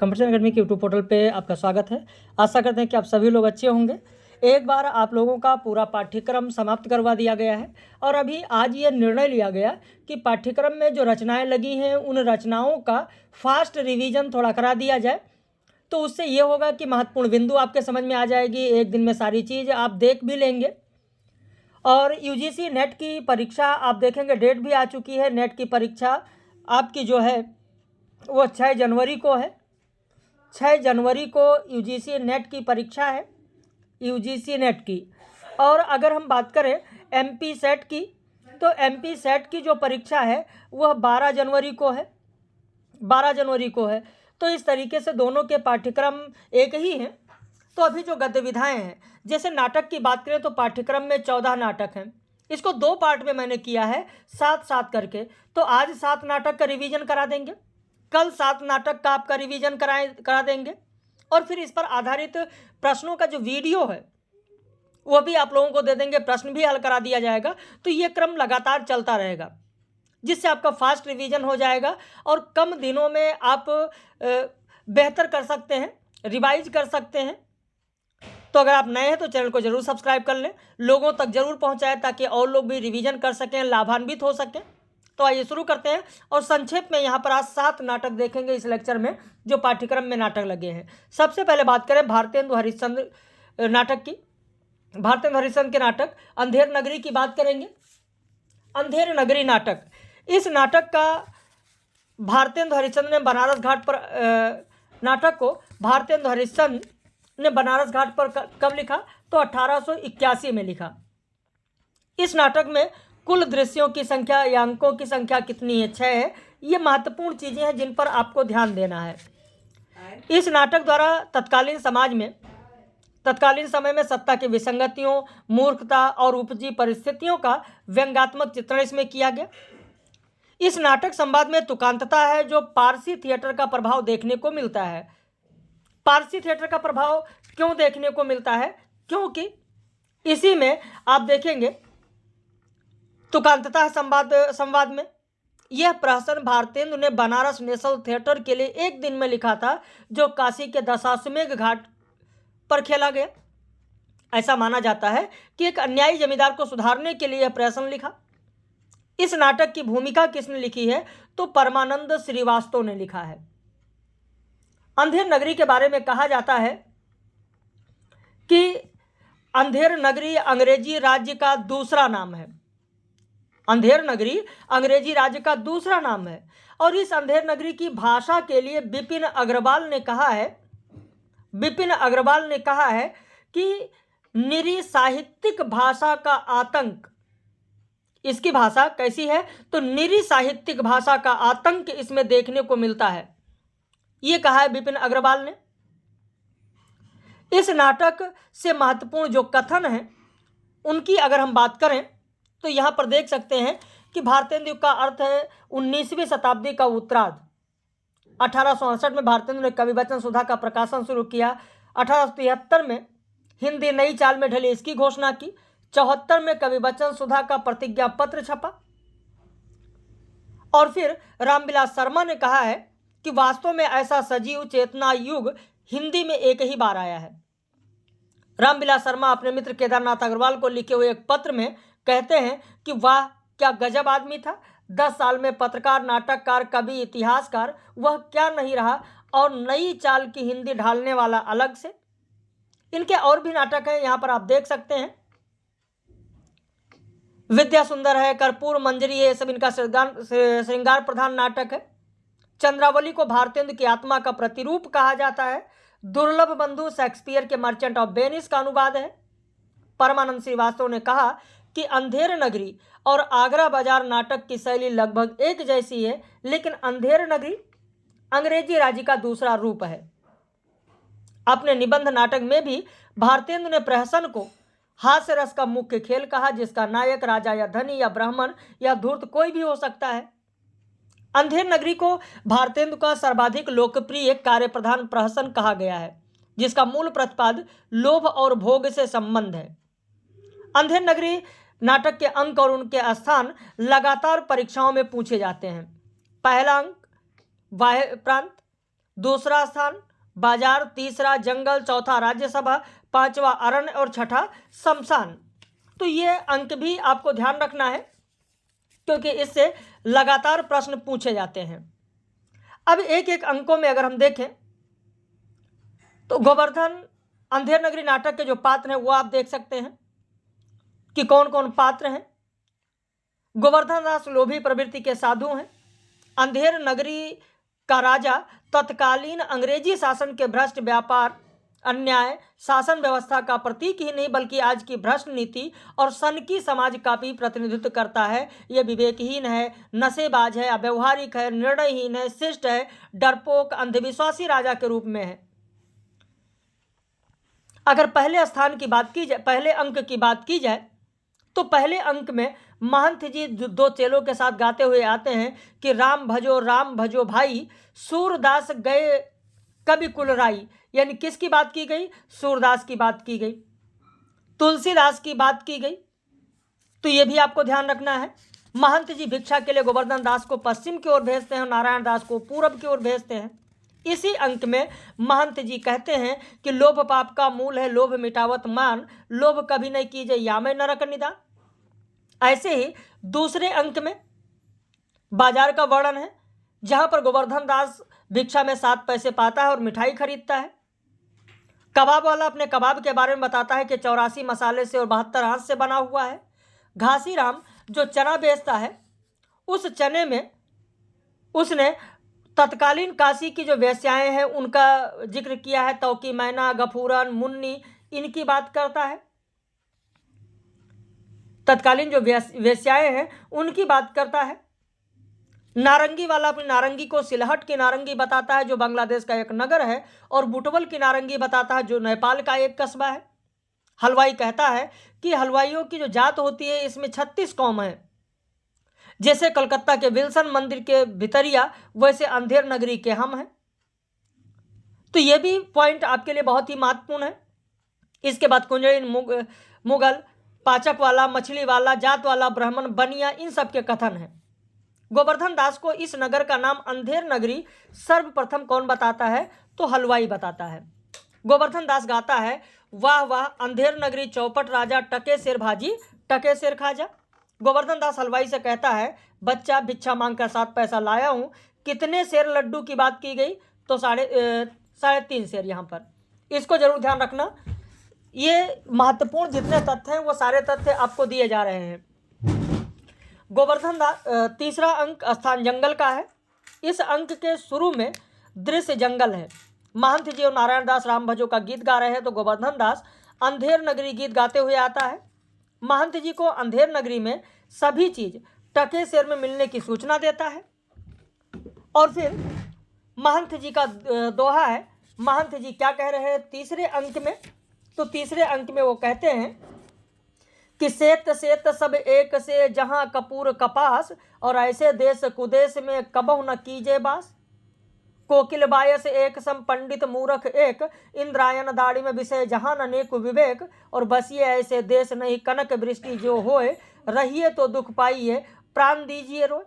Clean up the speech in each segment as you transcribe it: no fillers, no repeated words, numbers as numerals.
Competition academy के YouTube portal पे आपका स्वागत है। आशा करते हैं कि आप सभी लोग अच्छे होंगे। एक बार आप लोगों का पूरा पाठ्यक्रम समाप्त करवा दिया गया है और अभी आज ये निर्णय लिया गया कि पाठ्यक्रम में जो रचनाएं लगी हैं उन रचनाओं का फास्ट रिवीजन थोड़ा करा दिया जाए। तो उससे ये होगा कि महत्वपूर्ण बिंदु आपके समझ में आ जाएगी, एक दिन में सारी चीज़ आप देख भी लेंगे। और यूजीसी नेट की परीक्षा आप देखेंगे, डेट भी आ चुकी है। नेट की परीक्षा आपकी जो है वो 6 जनवरी को है। 6 जनवरी को यूजीसी नेट की परीक्षा है, यूजीसी नेट की। और अगर हम बात करें एमपी सेट की, तो एमपी सेट की जो परीक्षा है वह 12 जनवरी को है, 12 जनवरी को है। तो इस तरीके से दोनों के पाठ्यक्रम एक ही हैं। तो अभी जो गतिविधियाँ हैं, जैसे नाटक की बात करें तो पाठ्यक्रम में 14 नाटक हैं। इसको 2 पार्ट में मैंने किया है, साथ साथ करके। तो आज 7 नाटक का रिवीजन करा देंगे, कल 7 नाटक का आपका रिवीजन करा देंगे, और फिर इस पर आधारित प्रश्नों का जो वीडियो है वो भी आप लोगों को दे देंगे, प्रश्न भी हल करा दिया जाएगा। तो ये क्रम लगातार चलता रहेगा, जिससे आपका फास्ट रिवीजन हो जाएगा और कम दिनों में आप बेहतर कर सकते हैं, रिवाइज कर सकते हैं। तो अगर आप नए हैं तो चैनल को जरूर सब्सक्राइब कर लें, लोगों तक जरूर पहुंचाएं ताकि और लोग भी रिवीजन कर सकें, लाभान्वित हो सकें। तो आइए शुरू करते हैं और संक्षेप में यहाँ पर आज 7 नाटक देखेंगे इस लेक्चर में, जो पाठ्यक्रम में नाटक लगे हैं। सबसे पहले बात करें भारतेंदु हरिश्चंद्र नाटक की। भारतेंदु हरिश्चंद्र के नाटक अंधेर नगरी की बात करेंगे। अंधेर नगरी नाटक, इस नाटक का भारतेंदु हरिश्चंद्र ने बनारस घाट पर नाटक को भारतेंदु हरिश्चंद्र ने बनारस घाट पर कब लिखा? तो 1881 में लिखा। इस नाटक में कुल दृश्यों की संख्या या अंकों की संख्या कितनी है? 6 है। ये महत्वपूर्ण चीजें हैं जिन पर आपको ध्यान देना है। इस नाटक द्वारा तत्कालीन समय में सत्ता की विसंगतियों, मूर्खता और उपजी परिस्थितियों का व्यंग्यात्मक चित्रण इसमें किया गया। इस नाटक संवाद में तुकांतता है, जो पारसी थिएटर का प्रभाव देखने को मिलता है। पारसी थिएटर का प्रभाव क्यों देखने को मिलता है? क्योंकि इसी में आप देखेंगे तुकांतता है संवाद में। यह प्रहसन भारतेंदु ने बनारस नेशनल थिएटर के लिए एक दिन में लिखा था, जो काशी के दशाश्वमेध घाट पर खेला गया। ऐसा माना जाता है कि एक अन्यायी जमींदार को सुधारने के लिए यह प्रहसन लिखा। इस नाटक की भूमिका किसने लिखी है? तो परमानंद श्रीवास्तव ने लिखा है। अंधेर नगरी के बारे में कहा जाता है कि अंधेर नगरी अंग्रेजी राज्य का दूसरा नाम है। अंधेर नगरी अंग्रेजी राज्य का दूसरा नाम है। और इस अंधेर नगरी की भाषा के लिए विपिन अग्रवाल ने कहा है कि निरी साहित्यिक भाषा का आतंक। इसकी भाषा कैसी है? तो निरी साहित्यिक भाषा का आतंक इसमें देखने को मिलता है, ये कहा है विपिन अग्रवाल ने। इस नाटक से महत्वपूर्ण जो कथन है उनकी अगर हम बात करें तो यहां पर देख सकते हैं कि भारतेंदु का अर्थ है 19वीं शताब्दी का उत्तरार्ध। 1868 में भारतेंदु ने कवि वचन सुधा का प्रकाशन शुरू किया। 1873 में हिंदी नई चाल में ढली इसकी घोषणा की। 74 में कवि वचन सुधा का प्रतिज्ञा पत्र छपा। और फिर रामविलास शर्मा ने कहा है कि वास्तव में ऐसा सजीव चेतना युग हिंदी में एक ही बार आया है। रामविलास शर्मा अपने मित्र केदारनाथ अग्रवाल को लिखे हुए एक पत्र में कहते हैं कि वाह क्या गजब आदमी था, 10 साल में पत्रकार, नाटककार, कवि, इतिहासकार, वह क्या नहीं रहा, और नई चाल की हिंदी ढालने वाला अलग से। इनके और भी नाटक हैं, यहां पर आप देख सकते हैं। विद्या सुंदर है, कर्पूर मंजरी है, ये सब इनका श्रृंगार प्रधान नाटक है। चंद्रावली को भारतेंदु की आत्मा का प्रतिरूप कहा जाता है। दुर्लभ बंधु शेक्सपियर के मर्चेंट ऑफ वेनिस का अनुवाद है। परमानंद श्रीवास्तव ने कहा कि अंधेर नगरी और आगरा बाजार नाटक की शैली लगभग एक जैसी है, लेकिन अंधेर नगरी अंग्रेजी राज्य का दूसरा रूप है। अपने निबंध नाटक में भी भारतेंदु ने प्रहसन को हास्य रस का मुख्य खेल कहा, जिसका नायक राजा या धनी या ब्राह्मण या धूर्त कोई भी हो सकता है। अंधेर नगरी को भारतेंदु का सर्वाधिक लोकप्रिय कार्य प्रधान प्रहसन कहा गया है, जिसका मूल प्रतिपाद लोभ और भोग से संबंध है। अंधेर नगरी नाटक के अंक और उनके स्थान लगातार परीक्षाओं में पूछे जाते हैं। पहला अंक वाह्य प्रांत, दूसरा स्थान बाजार, तीसरा जंगल, चौथा राज्यसभा, पांचवा अरण्य और छठा शमशान। तो ये अंक भी आपको ध्यान रखना है क्योंकि इससे लगातार प्रश्न पूछे जाते हैं। अब एक एक अंकों में अगर हम देखें तो गोवर्धन अंधेर नगरी नाटक के जो पात्र हैं वो आप देख सकते हैं कि कौन कौन पात्र हैं। गोवर्धन दास लोभी प्रवृत्ति के साधु हैं। अंधेर नगरी का राजा तत्कालीन अंग्रेजी शासन के भ्रष्ट व्यापार, अन्याय, शासन व्यवस्था का प्रतीक ही नहीं बल्कि आज की भ्रष्ट नीति और सनकी समाज का भी प्रतिनिधित्व करता है। यह विवेकहीन है, नशेबाज है, अव्यवहारिक है, निर्णयहीन है, शिष्ट है, डरपोक, अंधविश्वासी राजा के रूप में है। अगर पहले स्थान की बात की जाए, पहले अंक की बात की जाए तो पहले अंक में महंत जी दो चेलों के साथ गाते हुए आते हैं कि राम भजो भाई, सूरदास गए कवि कुलराई। यानी किसकी बात की गई? सूरदास की बात की गई, तुलसीदास की बात की गई। तो ये भी आपको ध्यान रखना है। महंत जी भिक्षा के लिए गोवर्धन दास को पश्चिम की ओर भेजते हैं और नारायण दास को पूरब की ओर भेजते हैं। इसी अंक में महंत जी कहते हैं कि लोभ पाप का मूल है, लोभ मिटावत मान, लोभ कभी नहीं कीजिए यामे नरक निदान। ऐसे ही दूसरे अंक में बाजार का वर्णन है जहां पर गोवर्धन दास भिक्षा में 7 पैसे पाता है और मिठाई खरीदता है। कबाब वाला अपने कबाब के बारे में बताता है कि 84 मसाले से और 72 हाथ से बना हुआ है। घासीराम जो चना बेचता है, उस चने में उसने तत्कालीन काशी की जो वेश्याएं हैं उनका जिक्र किया है। तौकी, मैना, गफूरन, मुन्नी, इनकी बात करता है। तत्कालीन जो वेश्याएं हैं उनकी बात करता है। नारंगी वाला अपनी नारंगी को सिलहट की नारंगी बताता है जो बांग्लादेश का एक नगर है, और बुटवल की नारंगी बताता है जो नेपाल का एक कस्बा है। हलवाई कहता है कि हलवाइयों की जो जात होती है इसमें 36 कौम है। जैसे कलकत्ता के विल्सन मंदिर के भितरिया, वैसे अंधेर नगरी के हम हैं। तो ये भी पॉइंट आपके लिए बहुत ही महत्वपूर्ण है। इसके बाद कुंजड़ीन, मुगल, पाचक वाला, मछली वाला, जात वाला, ब्राह्मण, बनिया, इन सब के कथन है। गोवर्धन दास को इस नगर का नाम अंधेर नगरी सर्वप्रथम कौन बताता है? तो हलवाई बताता है। गोवर्धन दास गाता है, वाह वाह अंधेर नगरी चौपट राजा, टके शेर भाजी टके शेर खाजा। गोवर्धन दास हलवाई से कहता है, बच्चा भिक्षा मांगकर 7 पैसा लाया हूं, कितने शेर लड्डू की बात की गई? तो 3.5 शेर। यहाँ पर इसको जरूर ध्यान रखना। ये महत्वपूर्ण जितने तथ्य हैं वो सारे तथ्य आपको दिए जा रहे हैं। गोवर्धन दास तीसरा अंक स्थान जंगल का है। इस अंक के शुरू में दृश्य जंगल है। महंत जी और नारायण दास राम भजो का गीत गा रहे हैं तो गोवर्धन दास अंधेर नगरी गीत गाते हुए आता है। महंत जी को अंधेर नगरी में सभी चीज टके शेर में मिलने की सूचना देता है। और फिर महंत जी का दोहा है। महंत जी क्या कह रहे हैं तीसरे अंक में? तो तीसरे अंक में वो कहते हैं कि सेत सेत सब एक से जहां कपूर कपास, और ऐसे देश कुदेश में कबहु न कीजे बास। कोकिल बायस एक सम पंडित मूर्ख एक, इंद्रायन दाढ़ी में विषय जहान अनेक विवेक। और बसिए ऐसे देश नहीं कनक वृष्टि जो होए, रहिए तो दुख पाइए प्राण दीजिए रोए।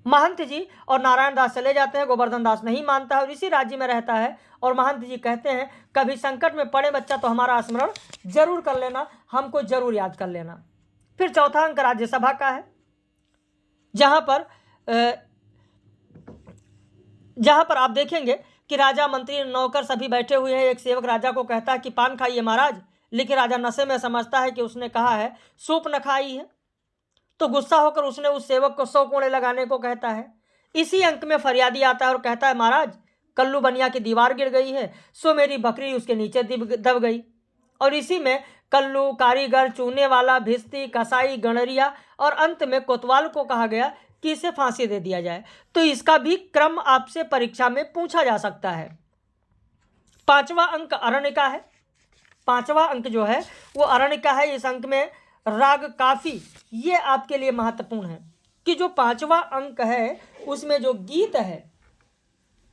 महंत जी और नारायण दास चले जाते हैं। गोवर्धन दास नहीं मानता है और इसी राज्य में रहता है। और महंत जी कहते हैं, कभी संकट में पड़े बच्चा तो हमारा स्मरण जरूर कर लेना, हमको जरूर याद कर लेना। फिर चौथा अंक राज्यसभा का है, जहां पर आप देखेंगे कि राजा, मंत्री, नौकर सभी बैठे हुए हैं। एक सेवक राजा को कहता है कि पान खाइए महाराज, लेकिन राजा नशे में समझता है कि उसने कहा है सूप न खाई है, तो गुस्सा होकर उसने उस सेवक को 100 कोड़े लगाने को कहता है। इसी अंक में फरियादी आता है और कहता है, महाराज कल्लू बनिया की दीवार गिर गई है, सो मेरी बकरी उसके नीचे दब गई। और इसी में कल्लू, कारीगर, चूने वाला, भिस्ती, कसाई, गणरिया और अंत में कोतवाल को कहा गया कि इसे फांसी दे दिया जाए। तो इसका भी क्रम आपसे परीक्षा में पूछा जा सकता है। पांचवा अंक अरण्य का है। पांचवा अंक जो है वो अरण्य का है। इस अंक में राग काफी, ये आपके लिए महत्वपूर्ण है कि जो पांचवा अंक है उसमें जो गीत है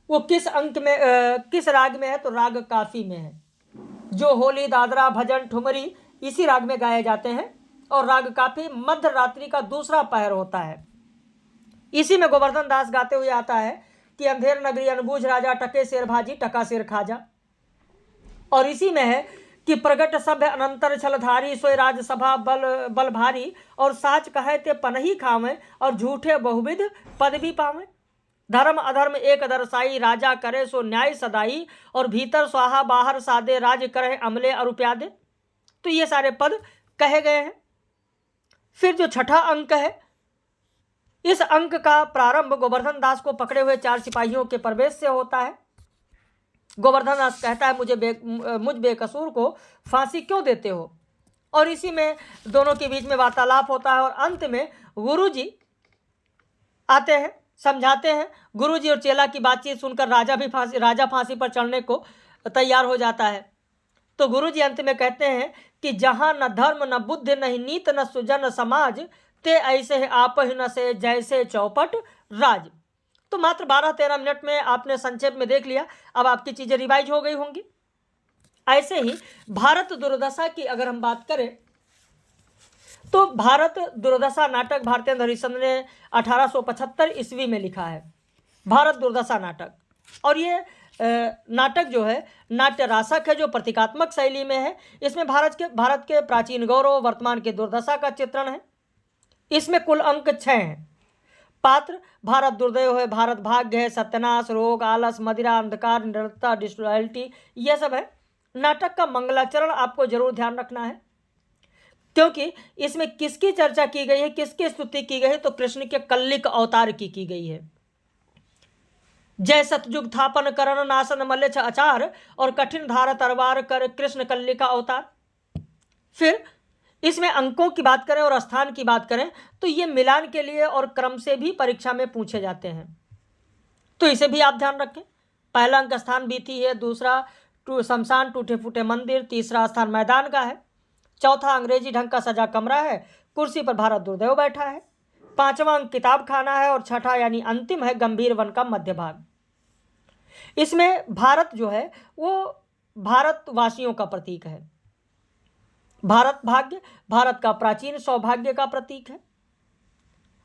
वो किस अंक में किस राग में है? तो राग काफी में है। जो होली, दादरा, भजन, ठुमरी इसी राग में गाए जाते हैं। और राग काफी मध्य रात्रि का दूसरा पहर होता है। इसी में गोवर्धन दास गाते हुए आता है, कि अंधेर नगरी अनबूझ राजा, टके शेर भाजी टका शेर खाजा। और इसी में है कि प्रगट सभ्य अनंतर छलधारी, सोई राजसभा बल बल भारी, और साच कहे ते पनही खावे, और झूठे बहुविध पद भी पावे। धर्म अधर्म एक दरसाई, राजा करे सो न्याय सदाई, और भीतर स्वाहा बाहर सादे, राज करे अमले अरुप्यादे। तो ये सारे पद कहे गए हैं। फिर जो छठा अंक है, इस अंक का प्रारंभ गोवर्धन दास को पकड़े हुए 4 सिपाहियों के प्रवेश से होता है। गोवर्धन दास कहता है मुझ बेकसूर को फांसी क्यों देते हो, और इसी में दोनों के बीच में वार्तालाप होता है। और अंत में गुरुजी आते हैं, समझाते हैं। गुरुजी और चेला की बातचीत सुनकर राजा फांसी पर चढ़ने को तैयार हो जाता है। तो गुरुजी अंत में कहते हैं कि जहां न धर्म न बुद्धि नहीं नीत न सुजन समाज, ते ऐसे है आप ही न से जैसे चौपट राज। तो मात्र 12-13 मिनट में आपने संक्षेप में देख लिया, अब आपकी चीजें रिवाइज हो गई होंगी। ऐसे ही भारत दुर्दशा की अगर हम बात करें तो भारत दुर्दशा नाटक भारतेंद्र हरिश्चंद्र ने 1875 ईस्वी में लिखा है, भारत दुर्दशा नाटक। और ये नाटक जो है नाट्य रासक है, जो प्रतीकात्मक शैली में है। इसमें भारत के प्राचीन गौरव वर्तमान के दुर्दशा का चित्रण है। इसमें कुल अंक 6 हैं। पात्र भारत दुर्दय है, भारत भाग्य है, सत्यानाश, रोग, आलस, मदिरा, अंधकार, निरंतरता, डिस्लोयल्टी, ये सब है। नाटक का मंगलाचरण आपको जरूर ध्यान रखना है, क्योंकि इसमें किसकी चर्चा की गई है, किसकी स्तुति की गई है, तो कृष्ण के कल्लिक अवतार की गई है। जय सतयुग थापन करण नासन मल्लेच्छ आचार, और कठिन धार तरवार कर कृष्ण कल्लिका अवतार। फिर इसमें अंकों की बात करें और स्थान की बात करें तो ये मिलान के लिए और क्रम से भी परीक्षा में पूछे जाते हैं, तो इसे भी आप ध्यान रखें। पहला अंक स्थान बीथी है, दूसरा शमशान टूटे फूटे मंदिर, तीसरा स्थान मैदान का है, चौथा अंग्रेजी ढंग का सजा कमरा है, कुर्सी पर भारत दुर्दैव बैठा है, पांचवा अंक किताब खाना है, और छठा यानी अंतिम है गंभीर वन का मध्य भाग। इसमें भारत जो है वो भारतवासियों का प्रतीक है। भारत भाग्य भारत का प्राचीन सौभाग्य का प्रतीक है,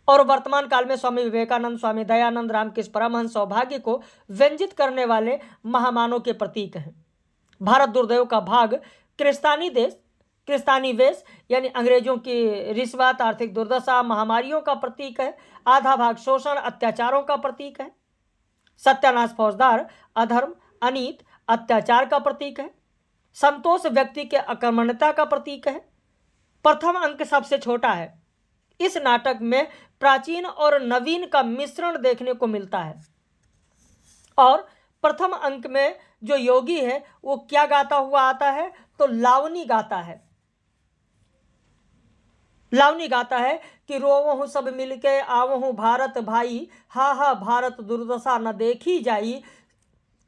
और वर्तमान काल में स्वामी विवेकानंद, स्वामी दयानंद, रामकृष्ण परमहंस सौभाग्य को व्यंजित करने वाले महामानव के प्रतीक हैं। भारत दुर्दैव का भाग क्रिस्तानी वेश यानी अंग्रेजों की रिश्वत, आर्थिक दुर्दशा, महामारियों का प्रतीक है। आधा भाग शोषण, अत्याचारों का प्रतीक है। सत्यानाश फौजदार, अधर्म, अनीत, अत्याचार का प्रतीक है। संतोष व्यक्ति के अकर्मण्यता का प्रतीक है। प्रथम अंक सबसे छोटा है। इस नाटक में प्राचीन और नवीन का मिश्रण देखने को मिलता है। और प्रथम अंक में जो योगी है वो क्या गाता हुआ आता है, तो लावनी गाता है। लावनी गाता है कि रोवहु सब मिलके आवहु भारत भाई, हा हा भारत दुर्दशा न देखी जाई,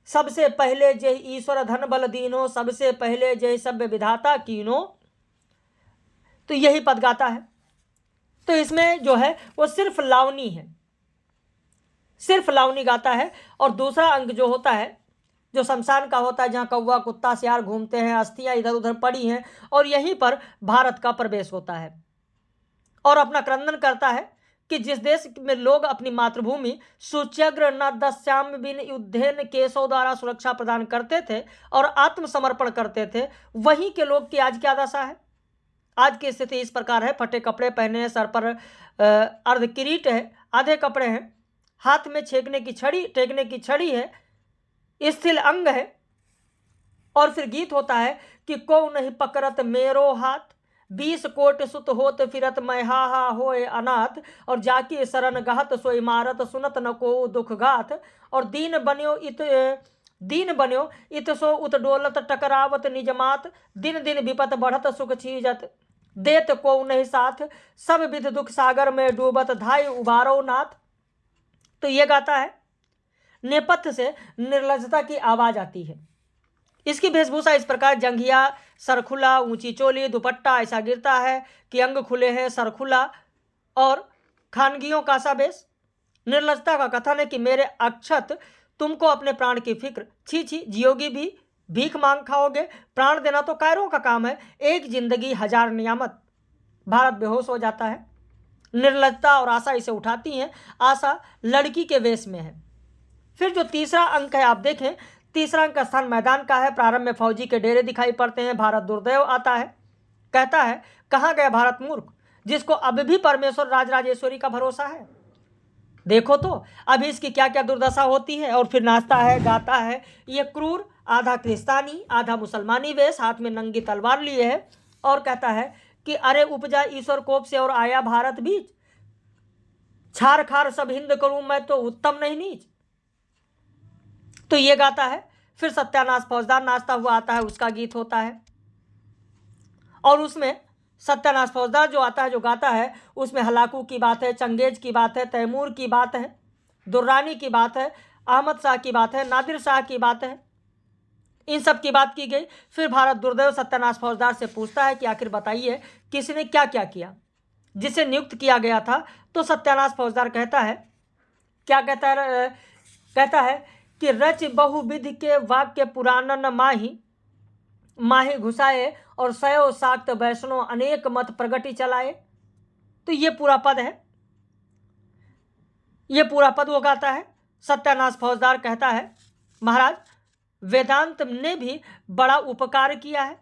सबसे पहले जय ईश्वर धन बल दीनो, सबसे पहले जय सभ्य विधाता कीनो। तो यही पद गाता है। तो इसमें जो है वो सिर्फ लावनी है, सिर्फ लावनी गाता है। और दूसरा अंक जो होता है, जो शमशान का होता है, जहाँ कौवा कुत्ता सियार घूमते हैं, अस्थियां इधर उधर पड़ी हैं, और यहीं पर भारत का प्रवेश होता है। और अपना क्रंदन करता है कि जिस देश में लोग अपनी मातृभूमि सुचग्र न दस्याम बिन युद्धेन केशव द्वारा सुरक्षा प्रदान करते थे और आत्मसमर्पण करते थे, वहीं के लोग की आज क्या दशा है। आज की स्थिति इस प्रकार है, फटे कपड़े पहने हैं, सर पर अर्ध किरीट है, आधे कपड़े हैं, हाथ में टेकने की छड़ी है, स्थिल अंग है। और फिर गीत होता है कि को नहीं पकड़त मेरो हाथ, 20 कोट सुत होत फिरत मैं हा होए अनाथ, और जाकी शरण गहत सो इमारत सुनत न को दुख गाथ, और दीन बन्यो इत सो उत डोलत टकरावत निजमात, दिन दिन विपत बढ़त सुख छीजत, देत को नहीं साथ, सब विध दुख सागर में डूबत धाय उबारो नाथ। तो ये गाता है। नेपथ्य से निर्लजता की आवाज आती है। इसकी वेशभूषा इस प्रकार, जंघिया सरखुला, ऊंची चोली, दुपट्टा ऐसा गिरता है कि अंग खुले हैं, सरखुला, और खानगियों का सा बेस। निर्लजता का कथन है कि मेरे अक्षत तुमको अपने प्राण की फिक्र, छी छी जियोगी भी, भीख मांग खाओगे, प्राण देना तो कायरों का काम है, एक जिंदगी हजार नियामत। भारत बेहोश हो जाता है। निर्लजता और आशा इसे उठाती हैं। आशा लड़की के वेश में है, फिर जो तीसरा अंक है आप देखें, तीसरा अंक स्थान मैदान का है। प्रारंभ में फौजी के डेरे दिखाई पड़ते हैं। भारत दुर्दैव आता है, कहता है कहाँ गया भारत मूर्ख, जिसको अब भी परमेश्वर राजराजेश्वरी का भरोसा है। देखो तो अभी इसकी क्या क्या दुर्दशा होती है। और फिर नाचता है, गाता है, ये क्रूर, आधा क्रिस्तानी आधा मुसलमानी वेश, हाथ में नंगी तलवार लिए है, और कहता है कि अरे उपजा ईश्वर कोप से और आया भारत बीच, छार खार सब हिंद करूं मैं तो उत्तम नहीं नीच। तो ये गाता है। फिर सत्यानाश फौजदार नाचता हुआ आता है, उसका गीत होता है। और उसमें सत्यानाश फौजदार जो आता है, जो गाता है, उसमें हलाकू की बात है, चंगेज की बात है, तैमूर की बात है, दुर्रानी की बात है, अहमद शाह की बात है, नादिर शाह की बात है, इन सब की बात की गई। फिर भारत दुर्दैव सत्यानाश फौजदार से पूछता है कि आखिर बताइए किसने क्या क्या किया, जिसे नियुक्त किया गया था। तो सत्यानाश फौजदार कहता है, क्या कहता है, कहता है कि रच बहुविध के वाक्य पुराणन माही, माही घुसाए और सयो साक्त वैष्णो अनेक मत प्रगति चलाए। तो ये पूरा पद है, ये पूरा पद वो गाता है। सत्यानाश फौजदार कहता है महाराज वेदांत ने भी बड़ा उपकार किया है,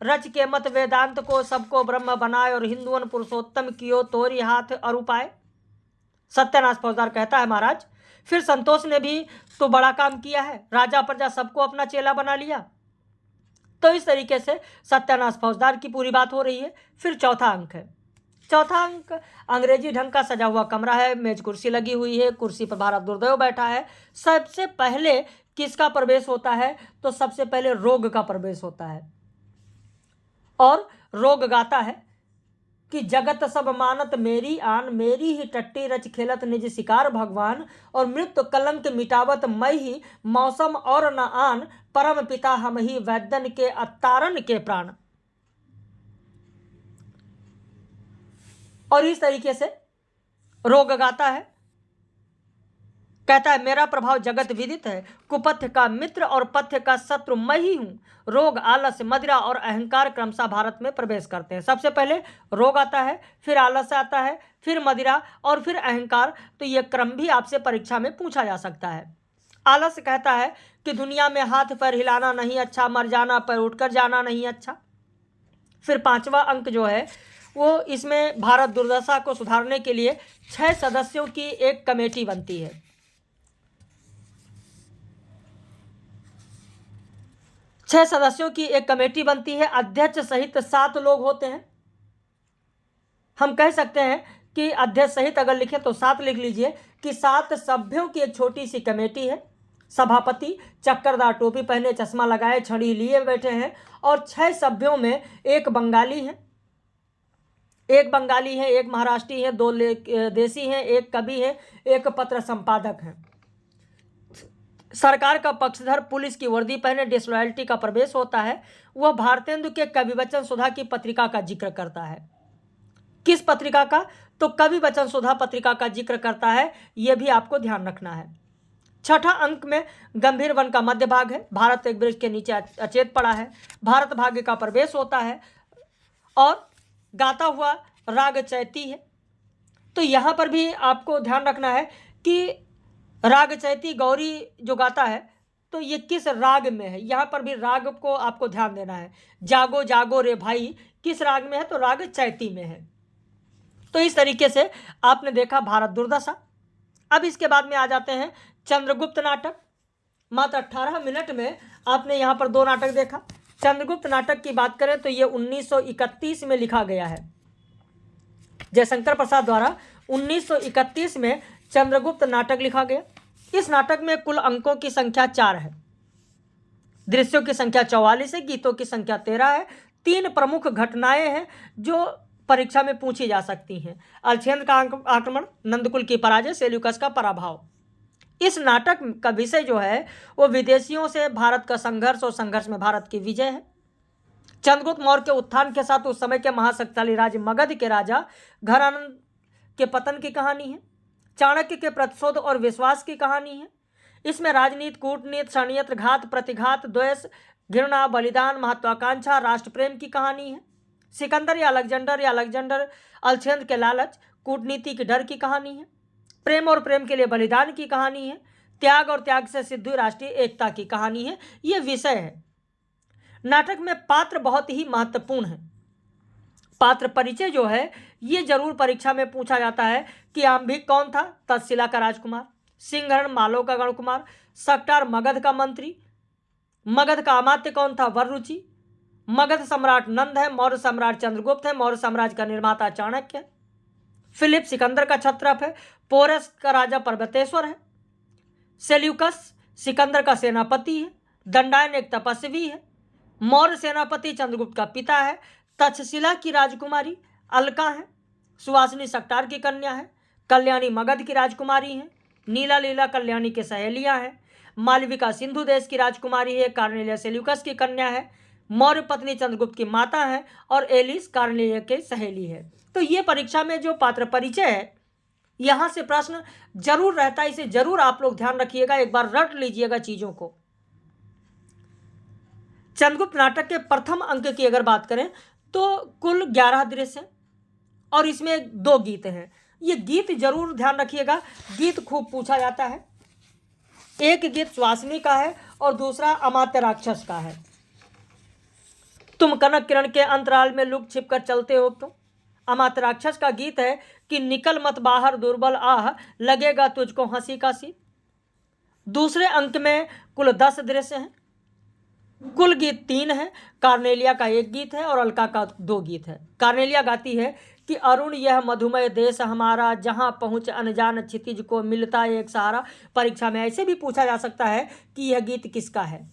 रच के मत वेदांत को सबको ब्रह्म बनाए और हिंदुअन पुरुषोत्तम कियो तोरी हाथ और उपाय। सत्यानाश फौजदार कहता है महाराज फिर संतोष ने भी तो बड़ा काम किया है, राजा प्रजा सबको अपना चेला बना लिया। तो इस तरीके से सत्यानाश फौजदार की पूरी बात हो रही है। फिर चौथा अंक है। चौथा अंक अंग्रेजी ढंग का सजा हुआ कमरा है, मेज कुर्सी लगी हुई है, कुर्सी पर भारत दुर्दैव बैठा है। सबसे पहले किसका प्रवेश होता है, तो सबसे पहले रोग का प्रवेश होता है। और रोग गाता है कि जगत सब मानत मेरी आन, मेरी ही टट्टी रच खेलत निज शिकार भगवान, और मृत्यु कलंक मिटावत मैं ही मौसम और न आन, परम पिता हम ही वैद्यन के अतारण के प्राण। और इस तरीके से रोग गाता है, कहता है मेरा प्रभाव जगत विदित है, कुपथ्य का मित्र और पथ्य का शत्रु मैं ही हूं। रोग आलस मदिरा और अहंकार क्रमशः भारत में प्रवेश करते हैं। सबसे पहले रोग आता है, फिर आलस आता है, फिर मदिरा और फिर अहंकार। तो यह क्रम भी आपसे परीक्षा में पूछा जा सकता है। आलस कहता है कि दुनिया में हाथ पैर हिलाना नहीं अच्छा, मर जाना पैर उठकर जाना नहीं अच्छा। फिर पांचवा अंक जो है वो इसमें भारत दुर्दशा को सुधारने के लिए 6 सदस्यों की एक कमेटी बनती है। 6 सदस्यों की एक कमेटी बनती है, अध्यक्ष सहित 7 लोग होते हैं। हम कह सकते हैं कि अध्यक्ष सहित अगर लिखें तो 7 लिख लीजिए कि 7 सभ्यों की एक छोटी सी कमेटी है। सभापति चक्करदार टोपी पहने, चश्मा लगाए, छड़ी लिए बैठे हैं, और 6 सभ्यों में एक बंगाली है, एक बंगाली है, एक महाराष्ट्री है, 2 देसी हैं, एक कवि है, एक पत्र संपादक है। सरकार का पक्षधर पुलिस की वर्दी पहने डिसलॉयल्टी का प्रवेश होता है। वह भारतेंदु के कवि वचन सुधा की पत्रिका का जिक्र करता है। किस पत्रिका का, तो कवि वचन सुधा पत्रिका का जिक्र करता है, यह भी आपको ध्यान रखना है। छठा अंक में गंभीर वन का मध्य भाग है, भारत एक वृक्ष के नीचे अचेत पड़ा है, भारत भाग्य का प्रवेश होता है, और गाता हुआ राग चैती है। तो यहाँ पर भी आपको ध्यान रखना है कि राग चैती गौरी जो गाता है तो ये किस राग में है, यहाँ पर भी राग को आपको ध्यान देना है। जागो जागो रे भाई किस राग में है, तो राग चैती में है। तो इस तरीके से आपने देखा भारत दुर्दशा। अब इसके बाद में आ जाते हैं चंद्रगुप्त नाटक। मात्र 18 मिनट में आपने यहाँ पर 2 नाटक देखा। चंद्रगुप्त नाटक की बात करें तो ये 1931 में लिखा गया है। जयशंकर प्रसाद द्वारा 1931 में चंद्रगुप्त नाटक लिखा गया। इस नाटक में कुल अंकों की संख्या 4 है, दृश्यों की संख्या 44 है, गीतों की संख्या 13 है। 3 प्रमुख घटनाएं हैं जो परीक्षा में पूछी जा सकती हैं। अलछेंद्र का आक्रमण, नंदकुल की पराजय, सेल्यूकस का पराभव। इस नाटक का विषय जो है वो विदेशियों से भारत का संघर्ष और संघर्ष में भारत की विजय है। चंद्रगुप्त मौर्य के उत्थान के साथ उस समय के महाशक्तिशाली राज्य मगध के राजा घरानंद के पतन की कहानी है। चाणक्य के प्रतिशोध और विश्वास की कहानी है। इसमें राजनीति, कूटनीति, षड्यंत्र, घात प्रतिघात, द्वेष, घृणा, बलिदान, महत्वाकांक्षा, राष्ट्र प्रेम की कहानी है। सिकंदर या अलेक्जेंडर अलछेंद्र के लालच, कूटनीति के डर की कहानी है। प्रेम और प्रेम के लिए बलिदान की कहानी है। त्याग और त्याग से सिद्ध हुई राष्ट्रीय एकता की कहानी है, ये विषय है। नाटक में पात्र बहुत ही महत्वपूर्ण है। पात्र परिचय जो है ये जरूर परीक्षा में पूछा जाता है कि आंभिक कौन था? तक्षशिला का राजकुमार। सिंहरण मालव का गणकुमार। सक्टार मगध का मंत्री। मगध का अमात्य कौन था? वररुचि। मगध सम्राट नंद है। मौर्य सम्राट चंद्रगुप्त है। मौर्य साम्राज्य का निर्माता चाणक्य है। फिलिप सिकंदर का क्षत्रप है। पोरस का राजा पर्वतेश्वर है। सेल्यूकस सिकंदर का सेनापति है। दंडायन एक तपस्वी है। मौर्य सेनापति चंद्रगुप्त का पिता है। तक्षशिला की राजकुमारी अलका है। सुवासिनी सक्टार की कन्या है। कल्याणी मगध की राजकुमारी है। नीला लीला कल्याणी के सहेलियां हैं। मालविका सिंधु देश की राजकुमारी है। कार्नेलिया सेल्यूकस की कन्या है। मौर्य पत्नी चंद्रगुप्त की माता है और एलिस कार्नेलिया की सहेली है। तो ये परीक्षा में जो पात्र परिचय है यहां से प्रश्न जरूर रहता है, इसे जरूर आप लोग ध्यान रखिएगा, एक बार रट लीजिएगा चीजों को। चंद्रगुप्त नाटक के प्रथम अंक की अगर बात करें तो कुल 11 दृश्य हैं और इसमें 2 गीत हैं। ये गीत जरूर ध्यान रखिएगा, गीत खूब पूछा जाता है। एक गीत सुवासिनी का है और दूसरा अमात्य राक्षस का है। तुम कनक किरण के अंतराल में लुक छिप कर चलते हो क्यों? अमात्य राक्षस का गीत है कि निकल मत बाहर दुर्बल आह, लगेगा तुझको हंसी का सी। दूसरे अंक में कुल 10 दृश्य हैं। कुल गीत 3 है। कार्नेलिया का 1 गीत है और अलका का 2 गीत है। कार्नेलिया गाती है कि अरुण यह मधुमय देश हमारा, जहां पहुंच अनजान क्षितिज को मिलता एक सहारा। परीक्षा में ऐसे भी पूछा जा सकता है कि यह गीत किसका है,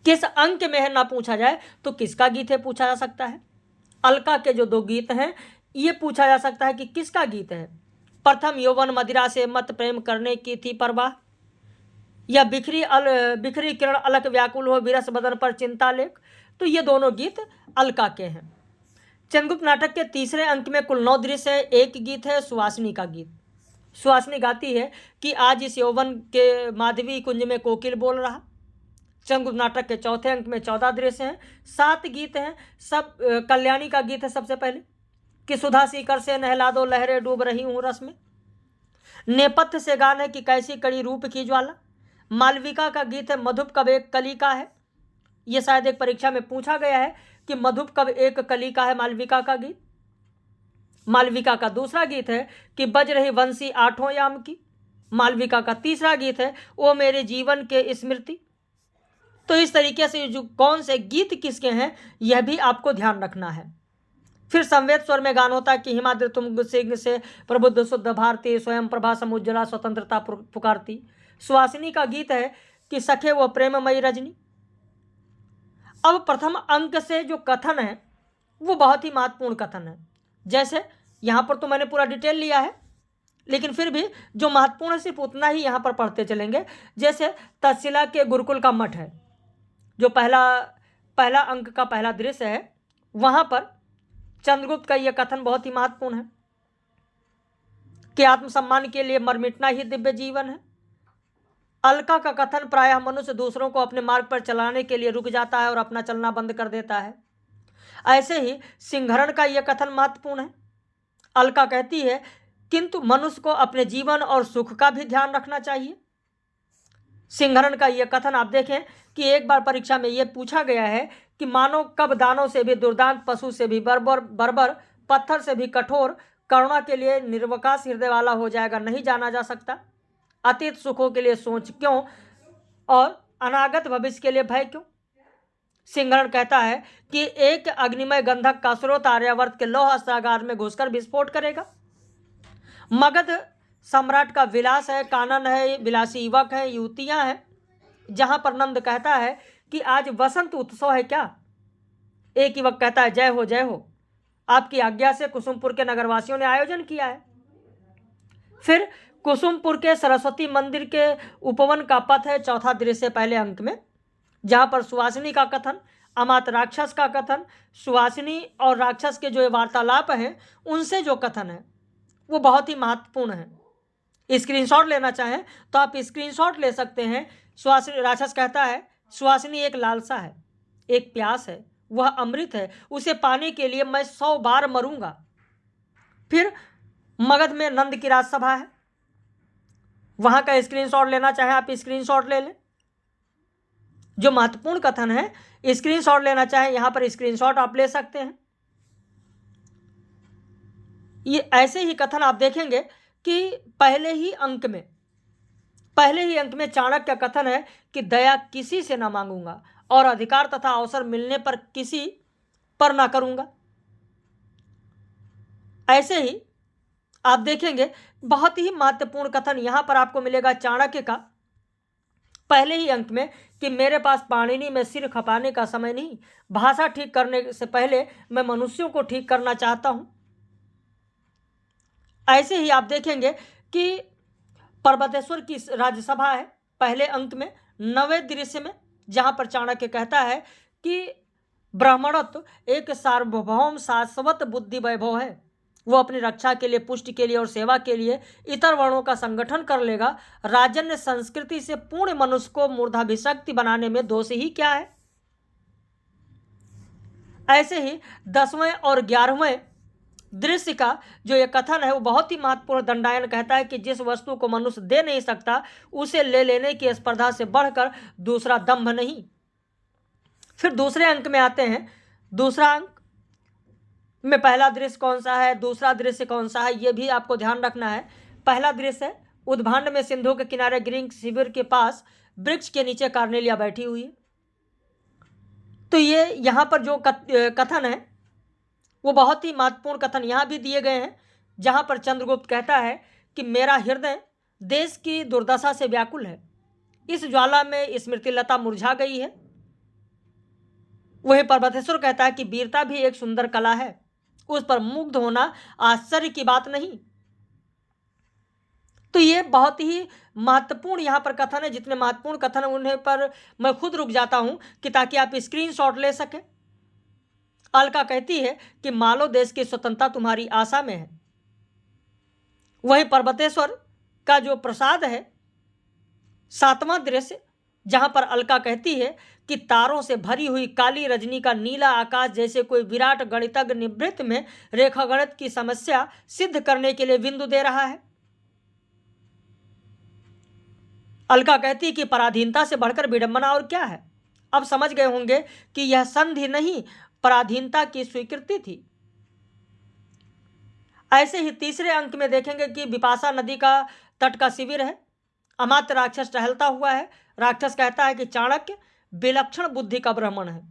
किस अंक में है ना पूछा जाए तो किसका गीत है पूछा जा सकता है। अलका के जो 2 गीत हैं ये पूछा जा सकता है कि किसका गीत है। प्रथम यौवन मदिरा से मत प्रेम करने की थी परवाह, या बिखरी किरण अलक व्याकुल हो विरस बदन पर चिंता लेख। तो ये दोनों गीत अलका के हैं। चंद्रगुप्त नाटक के तीसरे अंक में कुल 9 दृश्य है। 1 गीत है सुवासिनी का गीत। सुवासिनी गाती है कि आज इस यौवन के माधवी कुंज में कोकिल बोल रहा। चंद्रगुप्त नाटक के चौथे अंक में 14 दृश्य हैं। 7 गीत हैं। सब कल्याणी का गीत है सबसे पहले कि सुधा सीकर से नहला दो लहरें डूब रही हूँ रस में। नेपथ्य से गान है कि कैसी कड़ी रूप की ज्वाला। मालविका का गीत है मधुप कब एक कली का है। यह शायद एक परीक्षा में पूछा गया है कि मधुप कब एक कली का है मालविका का गीत। मालविका का दूसरा गीत है कि बज रही वंशी आठों याम की। मालविका का तीसरा गीत है ओ मेरे जीवन के स्मृति। तो इस तरीके से जो कौन से गीत किसके हैं यह भी आपको ध्यान रखना है। फिर संवेद स्वर में गान होता है कि हिमाद्रि तुम सिंह से प्रबुद्ध शुद्ध भारती, स्वयं प्रभा समुज्ज्वला स्वतंत्रता पुकारती। सुवासिनी का गीत है कि सखे वो प्रेममयी रजनी। अब प्रथम अंक से जो कथन है वो बहुत ही महत्वपूर्ण कथन है। जैसे यहाँ पर तो मैंने पूरा डिटेल लिया है लेकिन फिर भी जो महत्वपूर्ण है सिर्फ उतना ही यहाँ पर पढ़ते चलेंगे। जैसे तक्षशिला के गुरुकुल का मठ है, जो पहला अंक का पहला दृश्य है, वहाँ पर चंद्रगुप्त का यह कथन बहुत ही महत्वपूर्ण है कि आत्मसम्मान के लिए मर मिटना ही दिव्य जीवन है। अलका का कथन प्रायः मनुष्य दूसरों को अपने मार्ग पर चलाने के लिए रुक जाता है और अपना चलना बंद कर देता है। ऐसे ही सिंहरण का यह कथन महत्वपूर्ण है। अलका कहती है किंतु मनुष्य को अपने जीवन और सुख का भी ध्यान रखना चाहिए। सिंहरण का यह कथन आप देखें कि एक बार परीक्षा में यह पूछा गया है कि मानव कब दानों से भी दुर्दांत, पशु से भी बर्बर, पत्थर से भी कठोर, करुणा के लिए निर्वकाश हृदय वाला हो जाएगा, नहीं जाना जा सकता। अतीत सुखों के लिए सोच क्यों और अनागत भविष्य के लिए भय क्यों। सिंहरण कहता है कि एक अग्निमय गंधक का स्रोत आर्यावर्त के लौह अस्त्रागार में घुसकर विस्फोट करेगा। मगध सम्राट का विलास है, कानन है, विलासी युवक है, युवतियां हैं। जहां पर नंद कहता है कि आज वसंत उत्सव है क्या। एक युवक कहता है जय हो, आपकी आज्ञा से कुसुमपुर के नगरवासियों ने आयोजन किया है। फिर कुसुमपुर के सरस्वती मंदिर के उपवन का पथ है चौथा दृश्य पहले अंक में, जहां पर सुवासिनी का कथन, अमात्य राक्षस का कथन, सुवासिनी और राक्षस के जो वार्तालाप हैं उनसे जो कथन है वो बहुत ही महत्वपूर्ण है। स्क्रीनशॉट लेना चाहें तो आप स्क्रीनशॉट ले सकते हैं। सुवासिनी, राक्षस कहता है सुवासिनी एक लालसा है, एक प्यास है, वह अमृत है, उसे पाने के लिए मैं 100 बार मरूंगा। फिर मगध में नंद की राजसभा है, वहां का स्क्रीनशॉट लेना चाहे आप स्क्रीनशॉट ले लें। जो महत्वपूर्ण कथन है स्क्रीनशॉट लेना चाहे यहां पर स्क्रीनशॉट आप ले सकते हैं। ये ऐसे ही कथन आप देखेंगे कि पहले ही अंक में चाणक्य का कथन है कि दया किसी से ना मांगूंगा और अधिकार तथा अवसर मिलने पर किसी पर ना करूंगा। ऐसे ही आप देखेंगे बहुत ही महत्वपूर्ण कथन यहां पर आपको मिलेगा चाणक्य का पहले ही अंक में कि मेरे पास पाणिनि में सिर खपाने का समय नहीं, भाषा ठीक करने से पहले मैं मनुष्यों को ठीक करना चाहता हूं। ऐसे ही आप देखेंगे कि पर्वतेश्वर की राज्यसभा है पहले अंक में 9वें दृश्य में, जहां पर चाणक्य कहता है कि ब्राह्मणत्व एक सार्वभौम शाश्वत बुद्धि वैभव है। वो अपनी रक्षा के लिए, पुष्टि के लिए और सेवा के लिए इतर वर्णों का संगठन कर लेगा। राजन्य संस्कृति से पूर्ण मनुष्य को मूर्धाभिषक्ति बनाने में दोष ही क्या है। ऐसे ही 10वें और 11वें दृश्य का जो ये कथन है वो बहुत ही महत्वपूर्ण। दंडायन कहता है कि जिस वस्तु को मनुष्य दे नहीं सकता उसे ले लेने की स्पर्धा से बढ़कर दूसरा दंभ नहीं। फिर दूसरे अंक में आते हैं। दूसरा अंक में पहला दृश्य कौन सा है, दूसरा दृश्य कौन सा है, ये भी आपको ध्यान रखना है। पहला दृश्य है उद्भांड में सिंधु के किनारे गिरिंग शिविर के पास वृक्ष के नीचे कार्नेलिया बैठी हुई है। तो ये यहाँ पर जो कथन है वो बहुत ही महत्वपूर्ण कथन यहाँ भी दिए गए हैं, जहाँ पर चंद्रगुप्त कहता है कि मेरा हृदय देश की दुर्दशा से व्याकुल है, इस ज्वाला में स्मृतिलता मुरझा गई है। वही पर्वतेश्वर कहता है कि वीरता भी एक सुंदर कला है, उस पर मुग्ध होना आश्चर्य की बात नहीं। तो ये बहुत ही महत्वपूर्ण यहाँ पर कथन है। जितने महत्वपूर्ण कथन है उन्हें पर मैं खुद रुक जाता हूँ कि ताकि आप स्क्रीनशॉट ले सकें। अलका कहती है कि मालो देश की स्वतंत्रता तुम्हारी आशा में है। वही पर्वतेश्वर का जो प्रसाद है 7वां दृश्य, जहां पर अलका कहती है कि तारों से भरी हुई काली रजनी का नीला आकाश जैसे कोई विराट गणितज्ञ निवृत्त में रेखा गणित की समस्या सिद्ध करने के लिए बिंदु दे रहा है। अलका कहती है कि पराधीनता से बढ़कर विडंबना और क्या है। अब समझ गए होंगे कि यह संधि नहीं पराधीनता की स्वीकृति थी। ऐसे ही तीसरे अंक में देखेंगे कि बिपाशा नदी का तट का शिविर है, अमात्य राक्षस टहलता हुआ है। राक्षस कहता है कि चाणक्य विलक्षण बुद्धि का ब्राह्मण है,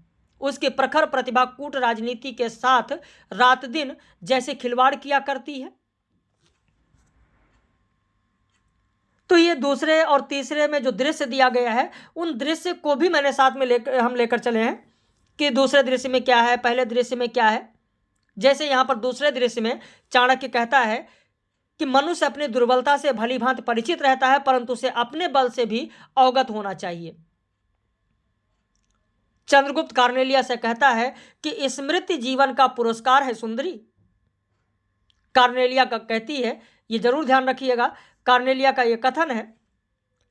उसकी प्रखर प्रतिभा कूट राजनीति के साथ रात दिन जैसे खिलवाड़ किया करती है। तो ये दूसरे और तीसरे में जो दृश्य दिया गया है उन दृश्य को भी मैंने साथ में लेकर चले हैं कि दूसरे दृश्य में क्या है, पहले दृश्य में क्या है। जैसे यहाँ पर दूसरे दृश्य में चाणक्य कहता है कि मनुष्य अपनी दुर्बलता से भली भांति परिचित रहता है, परंतु उसे अपने बल से भी अवगत होना चाहिए। चंद्रगुप्त कार्नेलिया से कहता है कि स्मृति जीवन का पुरस्कार है सुंदरी। कार्नेलिया का कहती है, ये जरूर ध्यान रखिएगा, कार्नेलिया का ये कथन है